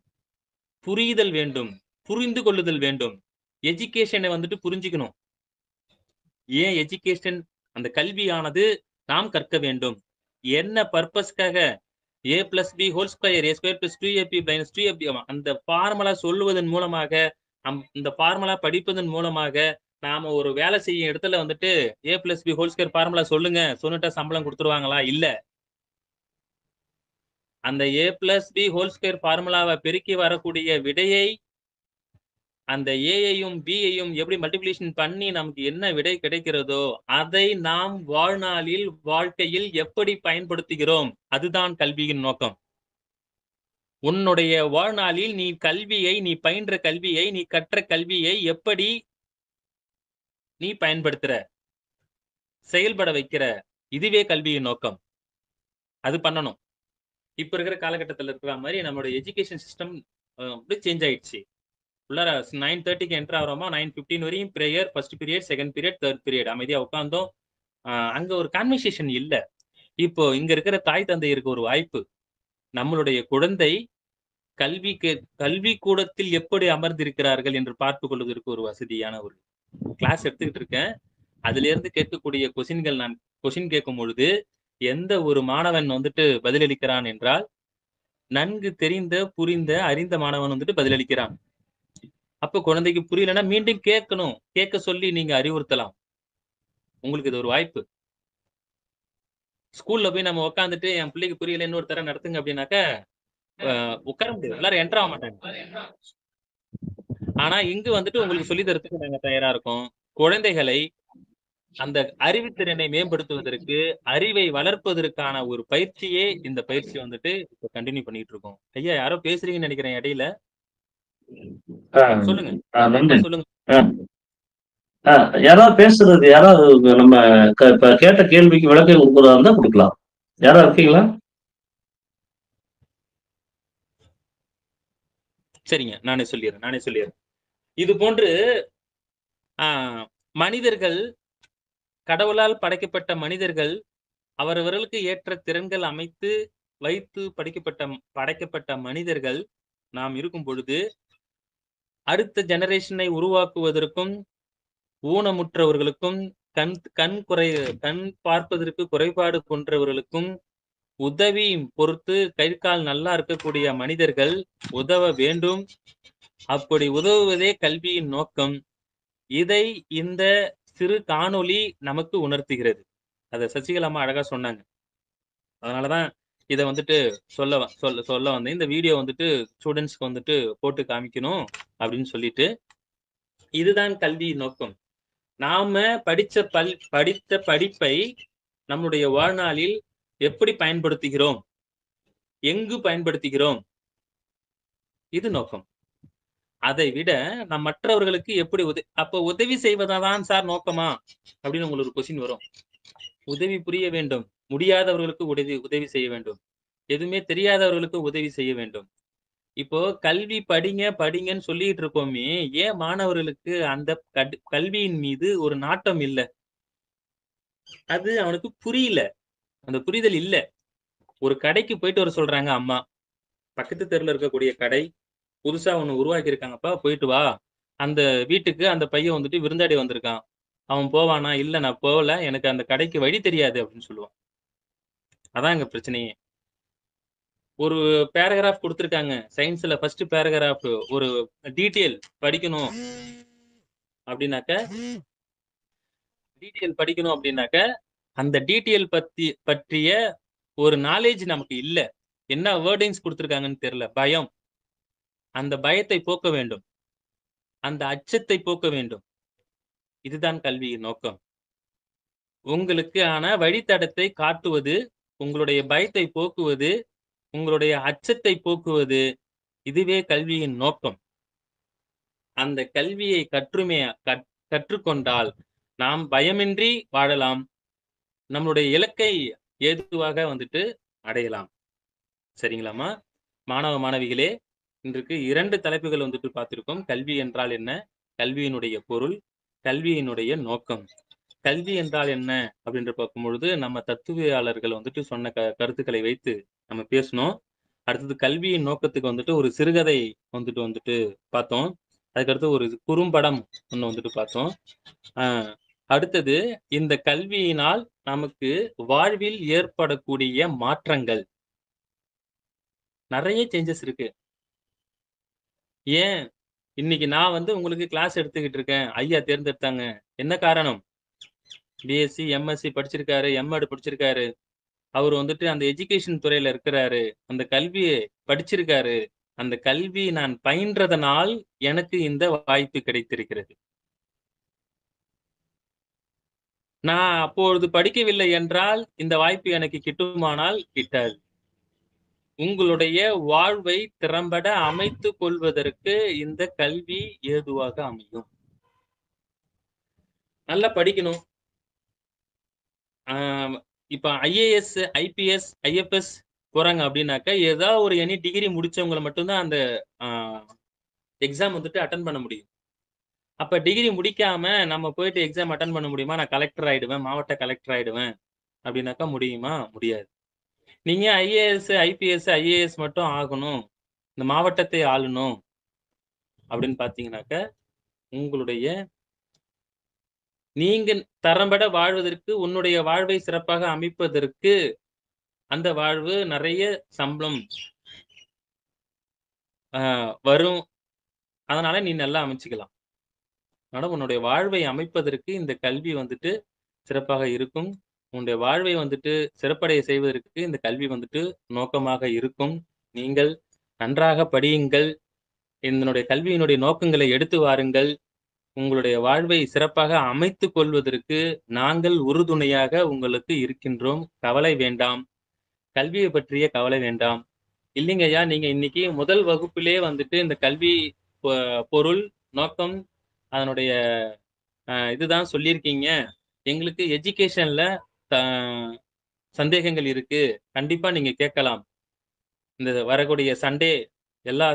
புரிதல் வேண்டும், புரிந்து கொள்ளுதல் வேண்டும். எஜுகேஷனை வந்துட்டு புரிஞ்சுக்கணும். ஏன் எஜுகேஷன், அந்த கல்வியானது நாம் கற்க வேண்டும், என்ன பர்பஸ்க்காக? a plus b whole square, a square plus 2ab minus 2ab, அந்த ஃபார்முலா சொல்லுவதன் மூலமாக, இந்த ஃபார்முலா படிப்பதன் மூலமாக நாம ஒரு வேலை செய்யும் இடத்துல வந்துட்டு a plus b whole square formula சொல்லுங்க சொன்னிட்டா சம்பளம் கொடுத்துருவாங்களா? இல்ல. அந்த a plus b whole square ஃபார்முலாவை பெருக்கி வரக்கூடிய விடையை அந்த ஏயையும் பியையும் எப்படி மல்டிபிளிகேஷன் பண்ணி நமக்கு என்ன விடை கிடைக்கிறதோ அதை நாம் வாழ்நாளில் வாழ்க்கையில் எப்படி பயன்படுத்துகிறோம், அதுதான் கல்வியின் நோக்கம். உன்னுடைய வாழ்நாளில் நீ கல்வியை, நீ பயின்ற கல்வியை, நீ கற்ற கல்வியை எப்படி நீ பயன்படுத்துற, செயல்பட வைக்கிற, இதுவே கல்வியின் நோக்கம். அது பண்ணணும். இப்ப இருக்கிற காலகட்டத்தில் இருக்கிற மாதிரி நம்மளுடைய எஜுகேஷன் சிஸ்டம் அப்படி சேஞ்ச் ஆயிடுச்சு. உள்ளார 9:30க்கு என்டர் ஆகிறோமா, 9:15 வரையும் prayer, first period, second period, third period அமைதியா உட்காந்தோம். அங்க ஒரு கான்வர்சேஷன் இல்ல. இப்போ இங்க இருக்கிற தாய் தந்தையருக்கு ஒரு வாய்ப்பு. நம்மளுடைய குழந்தை கல்வி கூடத்தில் எப்படி அமர்ந்திருக்கிறார்கள் என்று பார்த்து கொள்வதற்கு ஒரு வசதியான ஒரு கிளாஸ் எடுத்துக்கிட்டு இருக்கேன். அதுல இருந்து கேட்கக்கூடிய கொஸ்டின்கள், நான் கொஸ்டின் கேட்கும் பொழுது எந்த ஒரு மாணவன் வந்துட்டு பதிலளிக்கிறான் என்றால், நன்கு தெரிந்த, புரிந்த, அறிந்த மாணவன் வந்துட்டு பதிலளிக்கிறான். அப்ப குழந்தைக்கு புரியலன்னா மீண்டும் கேட்கணும். கேட்க சொல்லி நீங்க அறிவுறுத்தலாம். உங்களுக்கு இது ஒரு வாய்ப்பு. ஸ்கூல்ல போய் நம்ம உட்காந்துட்டு என் பிள்ளைக்கு புரியல இன்னொரு தர நடத்துங்க அப்படின்னாக்க உட்கார முடியாது. எல்லாரும் என்டர் ஆக மாட்டாங்க. ஆனா இங்கு வந்துட்டு உங்களுக்கு சொல்லி தரத்துக்கு நாங்க தயாரா இருக்கோம். குழந்தைகளை அந்த அறிவுத்திறனை மேம்படுத்துவதற்கு, அறிவை வளர்ப்பதற்கான ஒரு பயிற்சியே இந்த பயிற்சி வந்துட்டு இப்ப கண்டினியூ பண்ணிட்டு இருக்கோம். ஐயா யாரோ பேசுறீங்கன்னு நினைக்கிறேன் இடையில. சொல்லுங்க. நன்றி. சொல்லுங்க. யாராவது பேசுறது, யாராவது நம்ம கேட்ட கேள்விக்கு விளக்கம் கொடுக்கறதா இருந்தா கொடுக்கலாம். யாராவது இருக்கீங்களா? சரிங்க, நானே சொல்லிடுறேன். இது போன்று மனிதர்கள், கடவுளால் படைக்கப்பட்ட மனிதர்கள் அவரவர்களுக்கு ஏற்ற திறன்கள் அமைத்து வைத்து படைக்கப்பட்ட மனிதர்கள் நாம் இருக்கும் பொழுது அடுத்த ஜெனரேஷனை உருவாக்குவதற்கும், ஊனமுற்றவர்களுக்கும், கண் பார்ப்பதற்கு குறைபாடு கொண்டவர்களுக்கும் உதவி பொறுத்து கை கால் நல்லா இருக்கக்கூடிய மனிதர்கள் உதவ வேண்டும். அப்படி உதவுவதே கல்வியின் நோக்கம். இதை இந்த சிறு காணொளி நமக்கு உணர்த்துகிறது. அதை சசிகலாமா அழகா சொன்னாங்க. அதனாலதான் இதை வந்துட்டு சொல்ல வந்தேன். இந்த வீடியோ வந்துட்டு ஸ்டூடெண்ட்ஸ்க்கு வந்துட்டு போட்டு காமிக்கணும் அப்படின்னு சொல்லிட்டு, இதுதான் கல்வி நோக்கம். நாம படித்த படிப்பை நம்முடைய வாழ்நாளில் எப்படி பயன்படுத்துகிறோம், எங்கு பயன்படுத்துகிறோம், இது நோக்கம். அதை விட நம் மற்றவர்களுக்கு எப்படி அப்ப உதவி செய்வதான் சார் நோக்கமா அப்படின்னு உங்களுக்கு ஒரு கொஸ்டின் வரும். உதவி புரிய வேண்டும், முடியாதவர்களுக்கு உதவி செய்ய வேண்டும், எதுவுமே தெரியாதவர்களுக்கு உதவி செய்ய வேண்டும். இப்போ கல்வி படிங்கன்னு சொல்லிட்டு இருக்கோமே, ஏன் மாணவர்களுக்கு அந்த கல்வியின் மீது ஒரு நாட்டம் இல்லை? அது அவனுக்கு புரியல, அந்த புரிதல் இல்ல. ஒரு கடைக்கு போயிட்டு வர சொல்றாங்க அம்மா, பக்கத்து தெருல இருக்கக்கூடிய கடை, புதுசா ஒண்ணு உருவாக்கி இருக்காங்கப்பா, போயிட்டு வா. அந்த வீட்டுக்கு அந்த பையன் வந்துட்டு விருந்தாடி வந்திருக்கான். அவன் போவானா? இல்ல நான் போகல, எனக்கு அந்த கடைக்கு வழி தெரியாது அப்படின்னு சொல்லுவான். அதான் இங்க பிரச்சனையே. ஒரு பேராகிராஃப் கொடுத்திருக்காங்க சயின்ஸ்ல, ஃபர்ஸ்ட் பேராகிராஃப் ஒரு டீட்டெயில் படிக்கணும் அப்படின்னாக்க அந்த டீட்டெயில் பற்றிய ஒரு நாலேஜ் நமக்கு இல்ல. என்ன வேர்டிங்ஸ் கொடுத்திருக்காங்கன்னு தெரியல. பயம், அந்த பயத்தை போக்க வேண்டும், அந்த அச்சத்தை போக்க வேண்டும். இதுதான் கல்வியின் நோக்கம். உங்களுக்கு ஆன வழித்தடத்தை காட்டுவது, உங்களுடைய பயத்தை போக்குவது, உங்களுடைய அச்சத்தை போக்குவது, இதுவே கல்வியின் நோக்கம். அந்த கல்வியை கற்றுக்கொண்டால் நாம் பயமின்றி வாழலாம், நம்மளுடைய இலக்கை ஏதுவாக வந்துட்டு அடையலாம். சரிங்களாமா? மாணவ மாணவிகளே, இன்றைக்கு 2 தலைப்புகள் வந்துட்டு பார்த்திருக்கோம். கல்வி என்றால் என்ன, கல்வியினுடைய பொருள், கல்வியினுடைய நோக்கம். கல்வி என்றால் என்ன அப்படின்ற பார்க்கும் பொழுது நம்ம தத்துவியாளர்கள் வந்துட்டு சொன்ன கருத்துக்களை வைத்து நம்ம பேசணும். அடுத்தது கல்வியின் நோக்கத்துக்கு வந்துட்டு ஒரு சிறுகதை வந்துட்டு பார்த்தோம். அதுக்கடுத்து ஒரு குறும்படம் ஒண்ணு வந்துட்டு பார்த்தோம். அடுத்தது இந்த கல்வியினால் நமக்கு வாழ்வில் ஏற்படக்கூடிய மாற்றங்கள், நிறைய சேஞ்சஸ் இருக்கு. ஏன் இன்னைக்கு நான் உங்களுக்கு கிளாஸ் எடுத்துக்கிட்டு இருக்கேன், ஐயா தேர்ந்தெடுத்தாங்க. என்ன காரணம்? பிஎஸ்சி, எம்எஸ்சி படிச்சிருக்காரு, எம்எட் படிச்சிருக்காரு. அவர் வந்துட்டு அந்த எஜுகேஷன் துறையில இருக்கிறாரு, அந்த கல்வியை படிச்சிருக்காரு. அந்த கல்வி நான் பயின்றதனால் எனக்கு இந்த வாய்ப்பு கிடைத்திருக்கிறது. நான் அப்பொழுது படிக்கவில்லை என்றால் இந்த வாய்ப்பு எனக்கு கிட்டுமானால் கிட்டாது. உங்களுடைய வாழ்வை திறம்பட அமைத்துக் கொள்வதற்கு இந்த கல்வி ஏதுவாக அமையும். நல்லா படிக்கணும். இப்ப ஐஏஎஸ், ஐபிஎஸ், ஐஎஃப்எஸ் போறாங்க அப்படின்னாக்கா, ஏதாவது ஒரு எனி டிகிரி முடிச்சவங்கள மட்டும்தான் அந்த எக்ஸாம் வந்துட்டு அட்டெண்ட் பண்ண முடியும். அப்ப டிகிரி முடிக்காம நம்ம போயிட்டு எக்ஸாம் அட்டெண்ட் பண்ண முடியுமா? நான் கலெக்டர் ஆயிடுவேன், மாவட்ட கலெக்டர் ஆயிடுவேன் அப்படின்னாக்கா முடியுமா? முடியாது. நீங்க ஐஏஎஸ், ஐபிஎஸ், ஐஏஎஸ் மட்டும் ஆகணும், இந்த மாவட்டத்தை ஆளணும் அப்படின்னு பாத்தீங்கன்னாக்க, உங்களுடைய நீங்க தரம்பட வாழ்வதற்கு, உன்னுடைய வாழ்வை சிறப்பாக அமைப்பதற்கு அந்த வாழ்வு நிறைய சம்பளம் வரும். அதனால நீ நல்லா அமைச்சுக்கலாம். அதனால உன்னுடைய வாழ்வை அமைப்பதற்கு இந்த கல்வி வந்துட்டு சிறப்பாக இருக்கும். உன்னுடைய வாழ்வை வந்துட்டு சிறப்படைய செய்வதற்கு இந்த கல்வி வந்துட்டு நோக்கமாக இருக்கும். நீங்கள் நன்றாக படியுங்கள். இதனுடைய கல்வியினுடைய நோக்கங்களை எடுத்து வாருங்கள். உங்களுடைய வாழ்வை சிறப்பாக அமைத்துக் கொள்வதற்கு நாங்கள் உறுதுணையாக உங்களுக்கு இருக்கின்றோம். கவலை வேண்டாம். கல்வியை பற்றிய கவலை வேண்டாம். இல்லைங்க ஐயா, நீங்க இன்னைக்கு முதல் வகுப்பிலே வந்துட்டு இந்த கல்வி பொருள், நோக்கம், அதனுடைய இதுதான் சொல்லியிருக்கீங்க. எங்களுக்கு எஜுகேஷன்ல சந்தேகங்கள் இருக்கு. கண்டிப்பா நீங்க கேட்கலாம். இந்த வரக்கூடிய எல்லா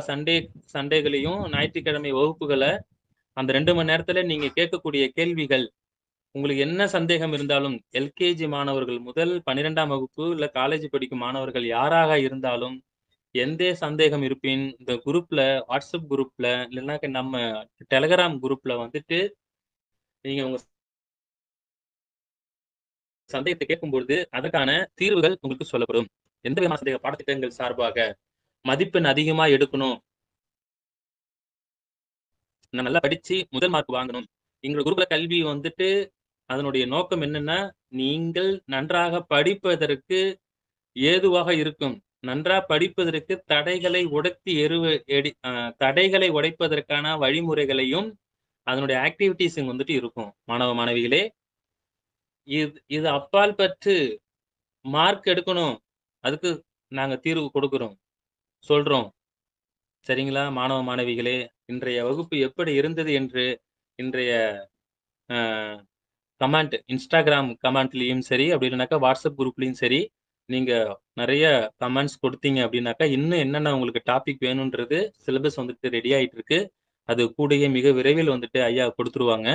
சண்டேகளையும் ஞாயிற்றுக்கிழமை வகுப்புகளை அந்த 2 மணி நேரத்துல நீங்க கேட்கக்கூடிய கேள்விகள், உங்களுக்கு என்ன சந்தேகம் இருந்தாலும், எல்கேஜி மாணவர்கள் முதல் 12ஆம் வகுப்பு இல்ல காலேஜ் படிக்கும் மாணவர்கள் யாராக இருந்தாலும், எந்த சந்தேகம் இருப்பின் இந்த குரூப்ல, வாட்ஸ்அப் குரூப்ல இல்லைன்னாக்க நம்ம டெலகிராம் குரூப்ல வந்துட்டு நீங்க உங்க சந்தேகத்தை கேட்கும்பொழுது அதற்கான தீர்வுகள் உங்களுக்கு சொல்லப்படும். எந்த விதமான சந்தேக பாடத்திட்டங்கள் சார்பாக மதிப்பெண் அதிகமா எடுக்கணும், நான் நல்லா படிச்சு முதல் மார்க் வாங்கணும். எங்கள் குருகுல கல்வி வந்துட்டு அதனுடைய நோக்கம் என்னன்னா, நீங்கள் நன்றாக படிப்பதற்கு ஏதுவாக இருக்கும். நன்றாக படிப்பதற்கு தடைகளை உடைப்பதற்கான வழிமுறைகளையும் அதனுடைய ஆக்டிவிட்டிஸ் வந்துட்டு இருக்கும். மாணவ மாணவிகளே, இது அப்பால் பற்று மார்க் எடுக்கணும், அதுக்கு நாங்க தீர்வு கொடுக்கிறோம், சொல்றோம். சரிங்களா மாணவ மாணவிகளே? இன்றைய வகுப்பு எப்படி இருந்தது என்று இன்றைய கமெண்ட், இன்ஸ்டாகிராம் கமெண்ட்லயும் சரி, அப்படி இல்லைனாக்கா வாட்ஸ்அப் குரூப்லயும் சரி, நீங்க நிறைய கமெண்ட்ஸ் கொடுத்தீங்க அப்படின்னாக்கா இன்னும் என்னென்ன உங்களுக்கு டாபிக் வேணும்ன்றது சிலபஸ் வந்துட்டு ரெடி ஆயிட்டு இருக்கு. அது கூடயே மிக விரைவில் வந்துட்டு ஐயா கொடுத்துருவாங்க.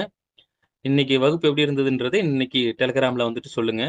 இன்னைக்கு வகுப்பு எப்படி இருந்ததுன்றது இன்னைக்கு டெலிகிராம்ல வந்துட்டு சொல்லுங்க.